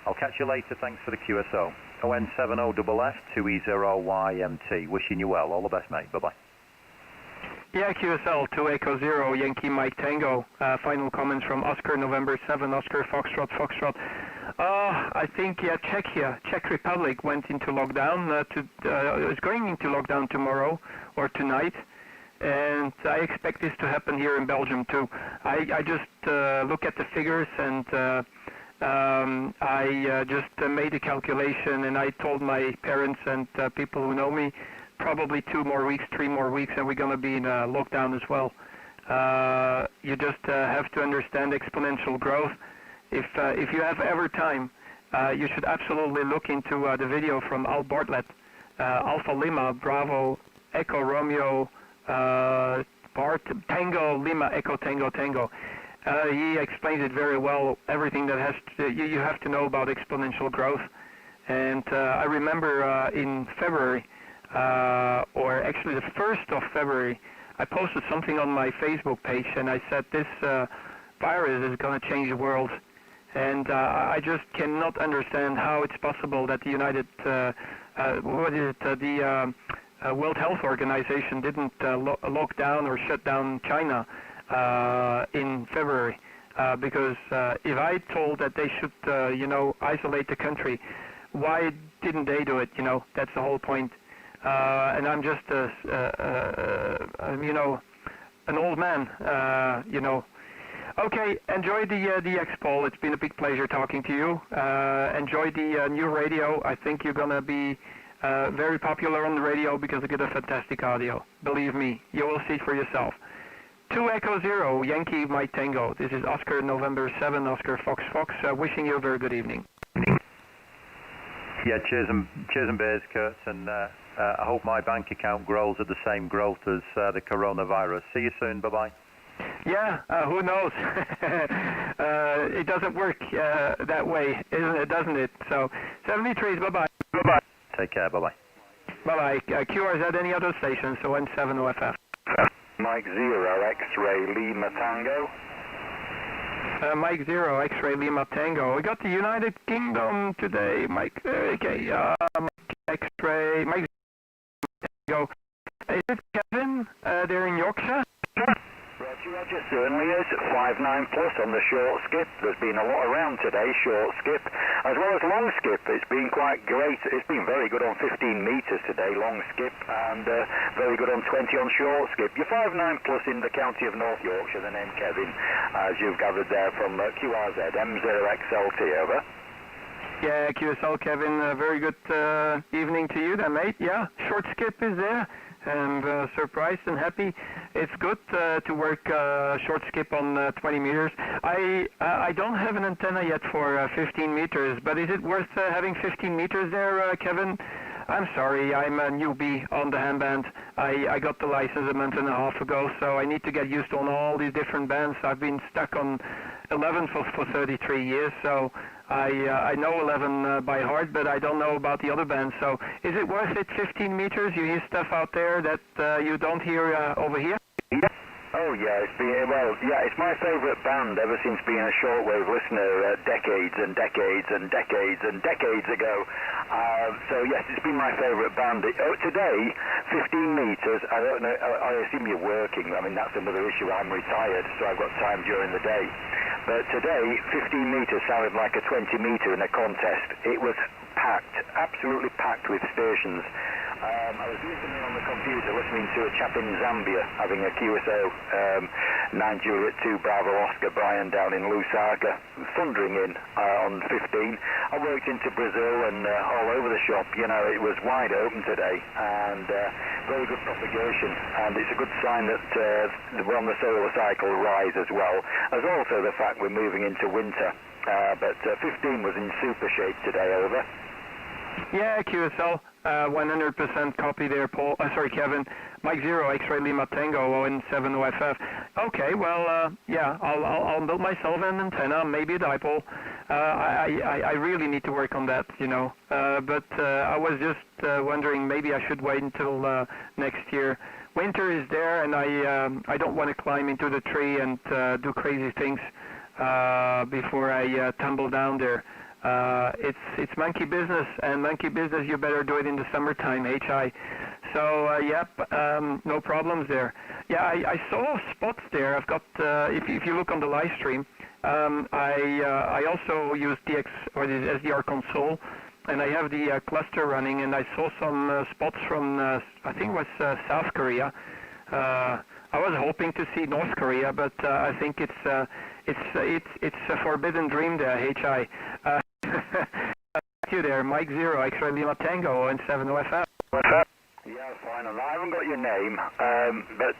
I'll catch you later. Thanks for the QSO. ON70FF, 2E0YMT. Wishing you well. All the best, mate. Bye-bye. Yeah, QSL, 2 Echo 0, Yankee Mike Tango. Final comments from Oscar November 7, Oscar Foxtrot. I think, yeah, Czech Republic went into lockdown. Is going into lockdown tomorrow or tonight. And I expect this to happen here in Belgium, too. I just look at the figures, and I just made a calculation, and I told my parents and people who know me probably 2 more weeks, 3 more weeks, and we're going to be in a lockdown as well. You just have to understand exponential growth. If you have ever time, you should absolutely look into the video from Al Bartlett, Alpha Lima, Bravo, Echo Romeo, Tango, Lima, Echo, Tango, Tango. He explains it very well, everything that you have to know about exponential growth. And I remember in February, or actually the 1st of February, I posted something on my Facebook page, and I said this virus is going to change the world. And I just cannot understand how it's possible that the World Health Organization didn't lock down or shut down China in February. Because if I told that they should, isolate the country, why didn't they do it? That's the whole point. And I'm just, an old man, Okay, enjoy the Expo. It's been a big pleasure talking to you. Enjoy the new radio. I think you're going to be very popular on the radio because you get a fantastic audio. Believe me, you will see for yourself. 2 Echo 0, Yankee Mike Tango. This is Oscar November 7, Oscar Fox Fox. Wishing you a very good evening. Yeah, cheers and beers, Kurt, and I hope my bank account grows at the same growth as the coronavirus. See you soon. Bye-bye. Yeah, who knows? It doesn't work that way, doesn't it? So, 73s, bye-bye. Bye-bye. Take care, bye-bye. Bye-bye. QRZ, any other stations, so N7 OFF. Mike 0, X-Ray Lima Tango. Mike 0, X-Ray Lima Tango. We got the United Kingdom today, Mike. Okay, X-Ray, Mike 0 Tango. Is it Kevin? They're in Yorkshire? Roger, certainly is. 5.9 plus on the short skip. There's been a lot around today, short skip, as well as long skip. It's been quite great. It's been very good on 15 metres today, long skip, and very good on 20 on short skip. Your 5.9 plus in the county of North Yorkshire, the name Kevin, as you've gathered there from QRZ, M0XLT, over. Yeah, QSL Kevin, very good evening to you then, mate. Yeah, short skip is there. And surprised and happy. It's good to work short skip on 20 meters. I don't have an antenna yet for 15 meters, but is it worth having 15 meters there, Kevin? I'm sorry, I'm a newbie on the ham band. I got the license a month and a half ago, so I need to get used on all these different bands. I've been stuck on 11 for 33 years, so I know 11 by heart, but I don't know about the other bands. So is it worth it, 15 meters? You hear stuff out there that you don't hear over here? Oh yeah, it's my favourite band ever since being a shortwave listener decades and decades and decades and decades ago. So yes, it's been my favourite band. Today, 15 metres, I don't know, I assume you're working. I mean, that's another issue. I'm retired, so I've got time during the day. But today, 15 metres sounded like a 20 metre in a contest. It was packed, absolutely packed with stations. I was listening on the computer, listening to a chap in Zambia having a QSO 9 Juliet 2 Bravo Oscar Brian down in Lusaka, thundering in on 15. I worked into Brazil and all over the shop. It was wide open today and very good propagation. And it's a good sign that we're on the solar cycle rise as well, as also the fact we're moving into winter. But 15 was in super shape today, over. Yeah, QSL, 100% copy there, Paul. Sorry, Kevin. Mike 0, X-Ray Lima Tango, ON7 OFF. Okay, well, yeah, I'll build myself an antenna, maybe a dipole. I really need to work on that, but I was just wondering maybe I should wait until next year. Winter is there, and I don't want to climb into the tree and do crazy things before I tumble down there. It's monkey business, and monkey business you better do it in the summertime, HI. So yep, no problems there. Yeah, I saw spots there. I've got if you look on the live stream, I also use the SDR console, and I have the cluster running, and I saw some spots from I think it was South Korea. I was hoping to see North Korea, but I think it's a forbidden dream there, HI. Thank you there, Mike 0, X-Ray Lima Tango, and 7 OFF. Yeah, fine. fine on that. I haven't got your name, but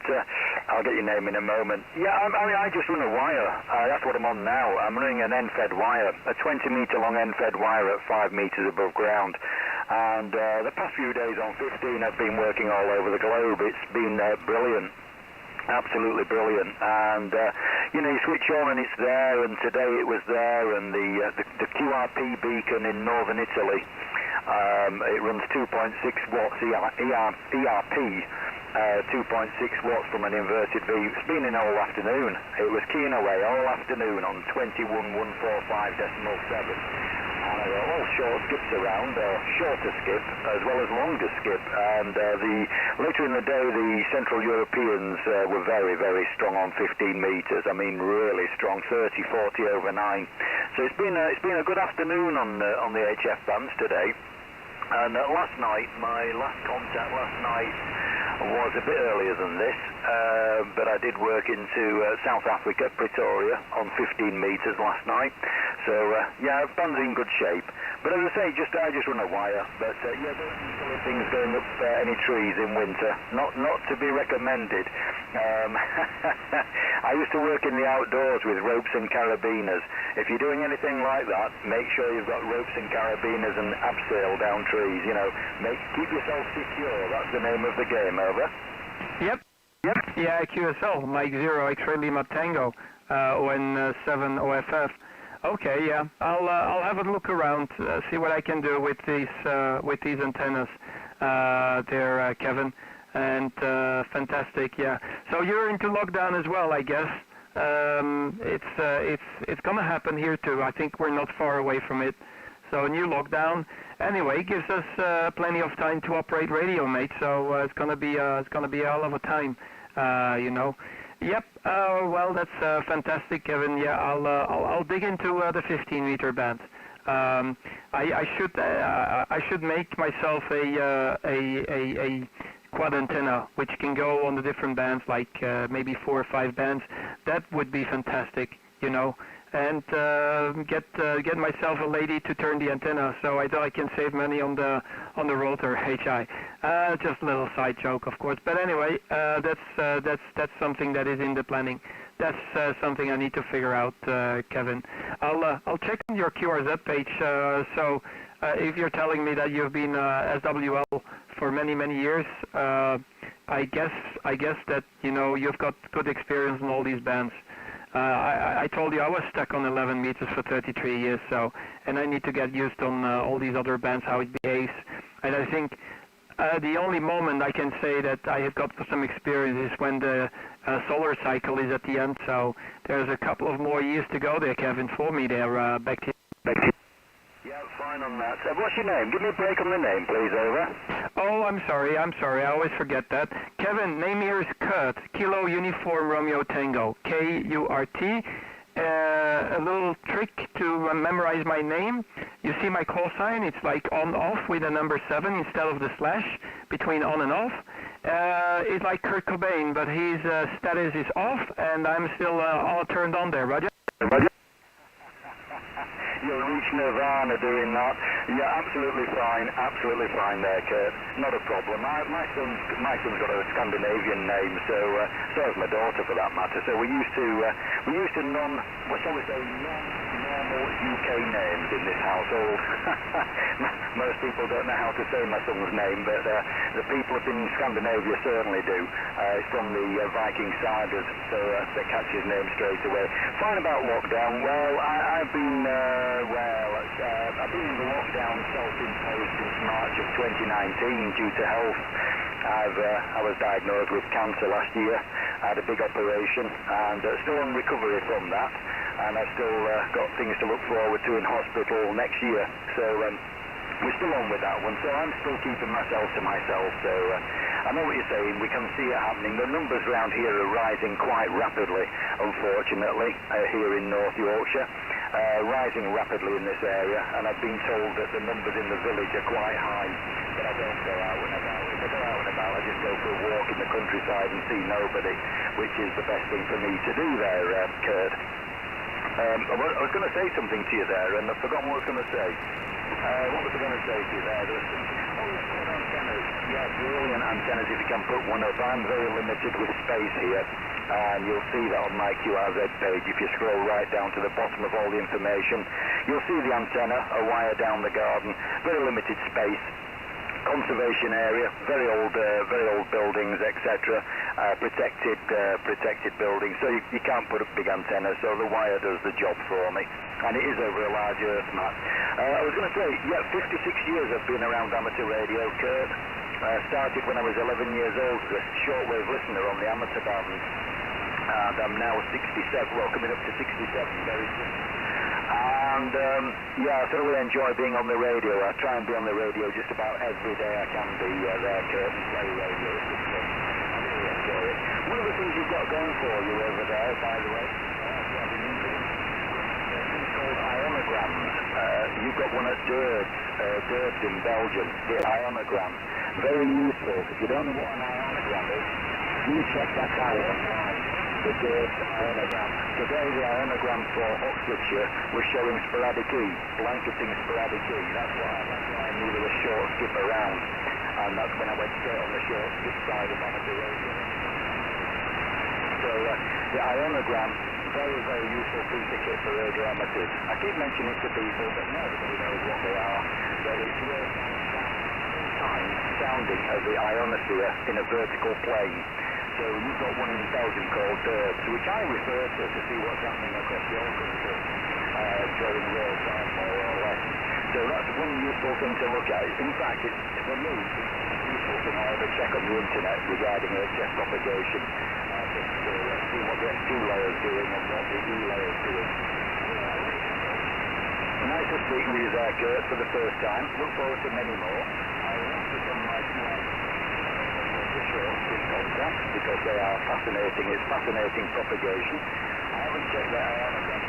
I'll get your name in a moment. Yeah, I just run a wire. That's what I'm on now. I'm running an end-fed wire, a 20-metre long end-fed wire at 5 metres above ground. And the past few days on 15, I've been working all over the globe. It's been brilliant. Absolutely brilliant. And, you know, you switch on and it's there, and today it was there, and the QRP beacon in northern Italy, it runs 2.6 watts ERP, 2.6 watts from an inverted V. It's been in all afternoon. It was keying away all afternoon on 21,145.7. All short skips around, shorter skip as well as longer skip, and later in the day the Central Europeans were very, very strong on 15 metres. I mean, really strong, 30, 40 over 9. So it's been a good afternoon on the HF bands today. And last night, my last contact last night was a bit earlier than this, but I did work into South Africa, Pretoria, on 15 metres last night. So, yeah, band's in good shape. But as I say, I just run a wire. But, yeah, don't see silly things going up any trees in winter. Not to be recommended. I used to work in the outdoors with ropes and carabiners. If you're doing anything like that, make sure you've got ropes and carabiners and abseil down trees, you know. Keep yourself secure. That's the name of the game, over. Yep. Yeah, QSL, Mike 0, X-Ray Lima Tango, ON7 OFF. Okay, yeah, I'll have a look around, see what I can do with these antennas there, Kevin. And fantastic, yeah. So you're into lockdown as well, I guess. It's gonna happen here too. I think we're not far away from it. So a new lockdown. Anyway, gives us plenty of time to operate radio, mate. So it's gonna be a hell of a time, you know. Yep. Well, that's fantastic, Kevin. Yeah, I'll dig into the 15-meter band. I should make myself a quad antenna which can go on the different bands, like maybe 4 or 5 bands. That would be fantastic, you know. And get myself a lady to turn the antenna, so I can save money on the rotor HI. Just a little side joke, of course. But anyway, that's something that is in the planning. That's something I need to figure out, Kevin. I'll check on your QRZ page. So if you're telling me that you've been SWL for many years, I guess that you know you've got good experience in all these bands. I told you I was stuck on 11 meters for 33 years, and I need to get used on all these other bands, how it behaves. And I think the only moment I can say that I have got some experience is when the solar cycle is at the end. So there's a couple of more years to go there, Kevin, for me there. Back to you. Yeah, fine on that. What's your name? Give me a break on the name, please, over. Oh, I'm sorry. I always forget that. Kevin, name here is Kurt. Kilo Uniform Romeo Tango. K-U-R-T. A little trick to memorize my name. You see my call sign? It's like on-off with a number 7 instead of the slash between on and off. It's like Kurt Cobain, but his status is off, and I'm still all turned on there. Roger? You'll reach nirvana doing that. Yeah, absolutely fine there, Kurt. Not a problem. My son's got a Scandinavian name, so has my daughter for that matter. So we used to non-normal UK names in this household. Most people don't know how to say my son's name, but the people up in Scandinavia certainly do. It's from the Viking sagas, so they catch his name straight away. Fine about lockdown. Well, I've been in the lockdown self-imposed since March of 2019 due to health. I was diagnosed with cancer last year. I had a big operation and still in recovery from that. And I've still got things to look forward to in hospital next year. So we're still on with that one. So I'm still keeping myself to myself. So I know what you're saying. We can see it happening. The numbers around here are rising quite rapidly, unfortunately, here in North Yorkshire. Rising rapidly in this area, and I've been told that the numbers in the village are quite high, but I don't go out and about. If I go out and about, I just go for a walk in the countryside and see nobody, which is the best thing for me to do there, Kurt. I was going to say something to you there, and I've forgotten what I was going to say. What was I going to say to you there? There was some antennas. Yeah, brilliant antennas if you can put one up. I'm very limited with space here. And you'll see that on my QRZ page. If you scroll right down to the bottom of all the information, you'll see the antenna, a wire down the garden, very limited space, conservation area, very old buildings, etc. Protected buildings. So you can't put a big antenna. So the wire does the job for me, and it is over a large earth mat. I was going to say, yeah, 56 years I've been around amateur radio, Kurt. Started when I was 11 years old as a shortwave listener on the amateur band. And I'm now 67, well, coming up to 67 very soon. And yeah, I thoroughly enjoy being on the radio. I try and be on the radio just about every day I can be there, Kurt, and play radio. It's just fun. I really enjoy it. One of the things you've got going for you over there, by the way, it's called ionograms. You've got one at Durst in Belgium, the ionogram. Very useful. If you don't know what an ionogram is, you check that out online. The Durst ionogram. Today the ionogram for Oxfordshire was showing sporadic E, blanketing sporadic E. That's why I needed a short skip around, and that's when I went straight on the short skip side of amateur radio. So the ionogram, very useful piece of kit for radio amateurs. I keep mentioning it to people, but not everybody knows what they are. But it's worth sounding of the ionosphere in a vertical plane. So you've got one in Belgium called Durst, which I refer to see what's happening across your country during real time, more or less. So that's one useful thing to look at. In fact, it's, for me, it's a useful thing I ever check on the internet regarding HS propagation. See what the S2 layer is doing and what the E layer is doing. Nice to speak with you there, Kurt, for the first time. Look forward to many more. I want to become my contact because they are fascinating. It's fascinating propagation. I haven't checked that out again.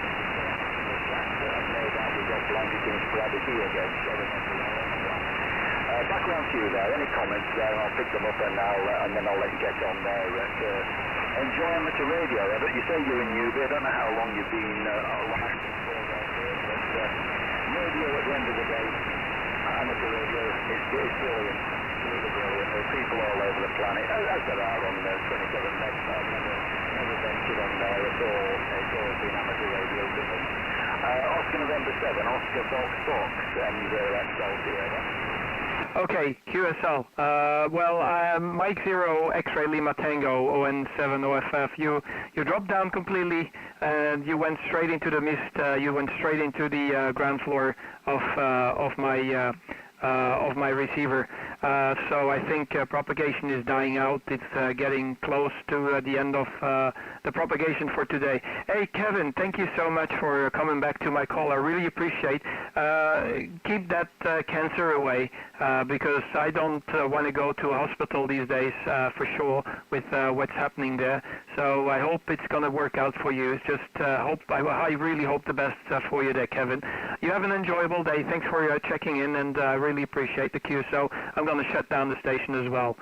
I've no doubt we've got blanketing sporadic again. Back around to you there. Any comments there? I'll pick them up and then I'll let you get on there. Enjoy amateur radio. You say you're in Newby. I don't know how long you've been alive before that, but radio at the end of the day, amateur radio, it's brilliant. Really brilliant. There are people all over the planet, as there are on 27 Megs. I've never ventured on there at all. It's always been amateur radio with them. Oscar November 7, Oscar Fox, M0XL Sierra. Okay, QSL. Mike 0 X-Ray Lima Tango ON7 OFF. You dropped down completely and you went straight into the mist. You went straight into the ground floor of my receiver. So I think propagation is dying out. It's getting close to the end of the propagation for today. Hey, Kevin, thank you so much for coming back to my call. I really appreciate. Keep that cancer away because I don't want to go to a hospital these days for sure with what's happening there. So I hope it's going to work out for you. It's just I really hope the best for you there, Kevin. You have an enjoyable day. Thanks for checking in, and I really appreciate the cue. So I'm going to shut down the station as well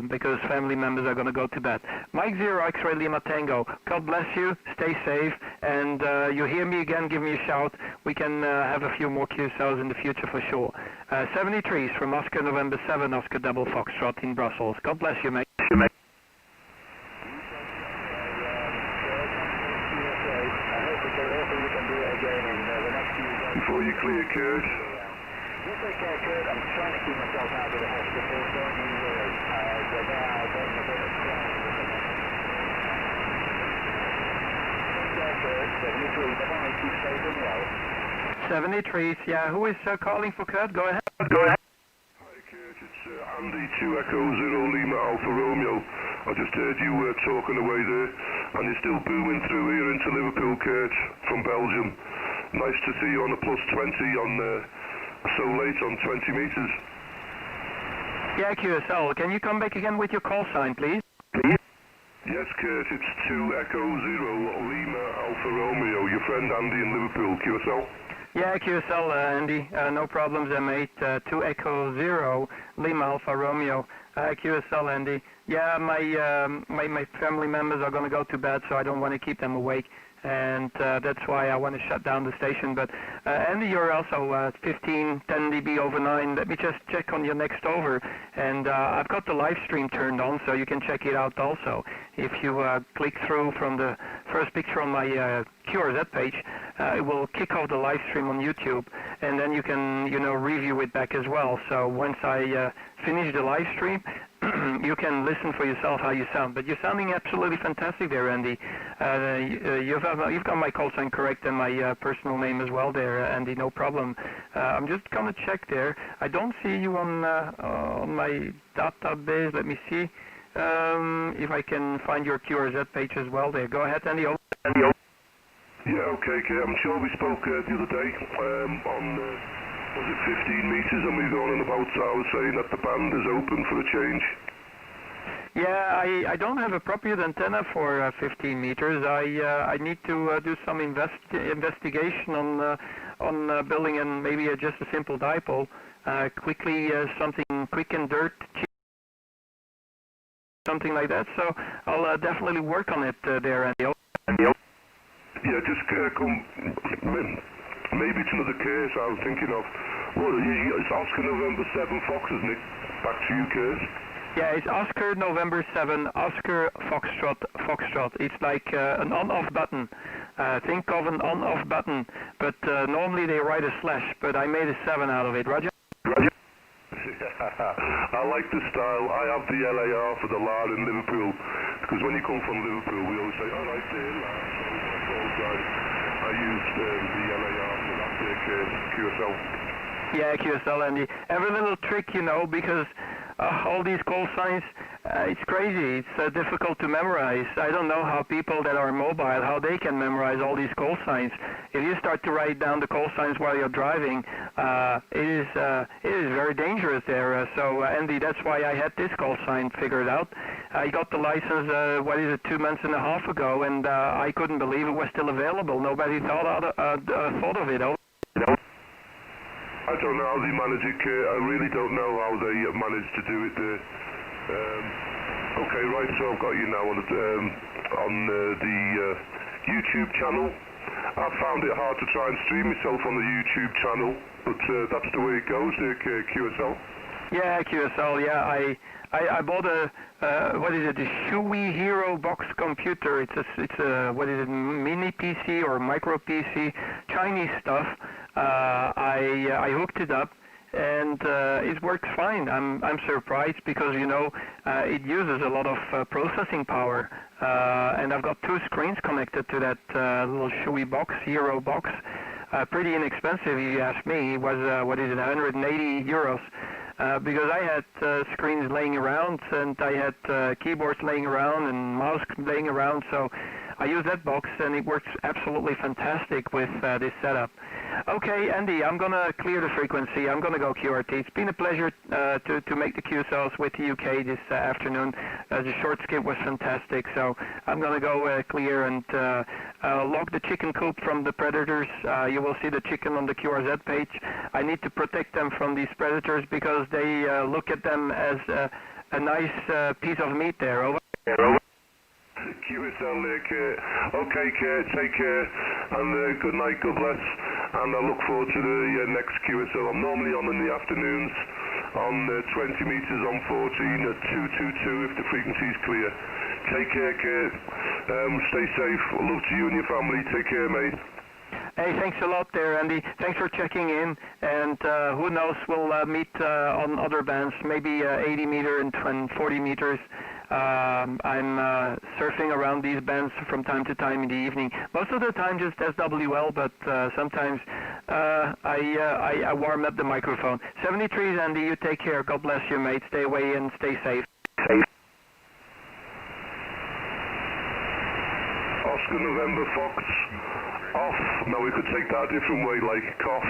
because family members are going to go to bed. Mike 0 X-Ray Lima Tango. God bless you. Stay safe. And you hear me again, give me a shout. We can have a few more QSLs in the future for sure. 73s from Oscar November 7, Oscar Double Foxtrot in Brussels. God bless you, mate. Before you clear, Kurt. You take care, Kurt. I'm trying to keep myself out of the hospital, don't you worry. We're there, I'll get in a bit of crowd. Take care, Kurt. 73, bye-bye. Keep safe and well. 73s, yeah. Who is calling for Kurt? Go ahead. Hi, Kurt. It's Andy 2 Echo 0 Lima Alpha Romeo. I just heard you talking away there, and you're still booming through here into Liverpool, Kurt, from Belgium. Nice to see you on a plus 20 on so late on 20 meters. Yeah, QSL. Can you come back again with your call sign, please? Yes, Kurt, it's 2 Echo 0 Lima Alpha Romeo. Your friend Andy in Liverpool, QSL. Yeah, QSL, Andy. No problems there, mate. 2 Echo 0 Lima Alpha Romeo. QSL, Andy. Yeah, my family members are going to go to bed, so I don't want to keep them awake. and that's why I want to shut down the station. But Andy, you're also 15, 10 dB over 9. Let me just check on your next over, and I've got the live stream turned on, so you can check it out also. If you click through from the first picture on my QRZ page, it will kick off the live stream on YouTube, and then you can, review it back as well. So once I finish the live stream, you can listen for yourself how you sound. But you're sounding absolutely fantastic there, Andy. You've got my call sign correct and my personal name as well there, Andy. No problem. I'm just gonna check there. I don't see you on my database. Let me see if I can find your QRZ page as well there. Go ahead, Andy. Yeah, okay, I'm sure we spoke the other day on, was it 15 metres, and we were going on about, I was saying that the band is open for a change. Yeah, I don't have a appropriate antenna for 15 meters. I need to do some investigation on building and maybe just a simple dipole. Quickly, something quick and dirt, cheap, something like that. So I'll definitely work on it there, Andy. Yeah, just maybe it's another case I was thinking of. Well, it's Oscar November 7 Fox, isn't it? Back to you, Case. Yeah, it's Oscar November 7, Oscar Foxtrot. It's like an on-off button. Think of an on-off button, but normally they write a slash, but I made a 7 out of it. Roger? Roger. I like the style. I have the LAR for the LAR in Liverpool, because when you come from Liverpool, we always say, all right, there, LAR. I used the LAR for that there, QSL. Yeah, QSL, Andy. Every little trick, because all these call signs, it's crazy. It's difficult to memorize. I don't know how people that are mobile, how they can memorize all these call signs. If you start to write down the call signs while you're driving, it is very dangerous there. So, Andy, that's why I had this call sign figured out. I got the license, 2 months and a half ago, and I couldn't believe it was still available. Nobody thought of it. I don't know how they manage it, Kurt. I really don't know how they manage to do it there. Okay, right, so I've got you now on the YouTube channel. I found it hard to try and stream myself on the YouTube channel, but that's the way it goes there, QSL. Yeah, QSL, yeah. I bought a Shui Hero box computer. It's a mini PC or micro PC, Chinese stuff. I hooked it up, and it works fine. I'm surprised because it uses a lot of processing power, and I've got 2 screens connected to that little Shui box, Hero box. Pretty inexpensive, if you ask me. It was 180 euros. Because I had screens laying around, and I had keyboards laying around and mouse laying around, so I use that box, and it works absolutely fantastic with this setup. Okay, Andy, I'm going to clear the frequency. I'm going to go QRT. It's been a pleasure to make the QSLs with the UK this afternoon. The short skip was fantastic, so I'm going to go clear and log the chicken coop from the predators. You will see the chicken on the QRZ page. I need to protect them from these predators because they look at them as a nice piece of meat there. Over. QSL there, Kurt. Okay, Kurt, take care, and good night, God bless, and I look forward to the next QSL. I'm normally on in the afternoons on 20 meters on 14 at 222 if the frequency is clear. Take care, Kurt. Stay safe. Love to you and your family. Take care, mate. Hey, thanks a lot there, Andy. Thanks for checking in, and who knows, we'll meet on other bands, maybe 80 meter and 40 meters. I'm surfing around these bands from time to time in the evening. Most of the time just SWL, but sometimes I warm up the microphone. 73, Andy, you take care. God bless you, mate. Stay away and stay safe. Oscar November Fox. Off. No, we could take that a different way, like cough.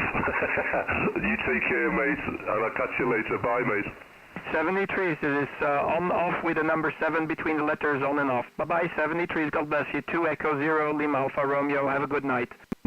You take care, mate, and I'll catch you later. Bye, mate. 73, this is on-off with the number 7 between the letters on and off. Bye-bye, 73, God bless you. 2 Echo 0, Lima Alpha Romeo. Have a good night.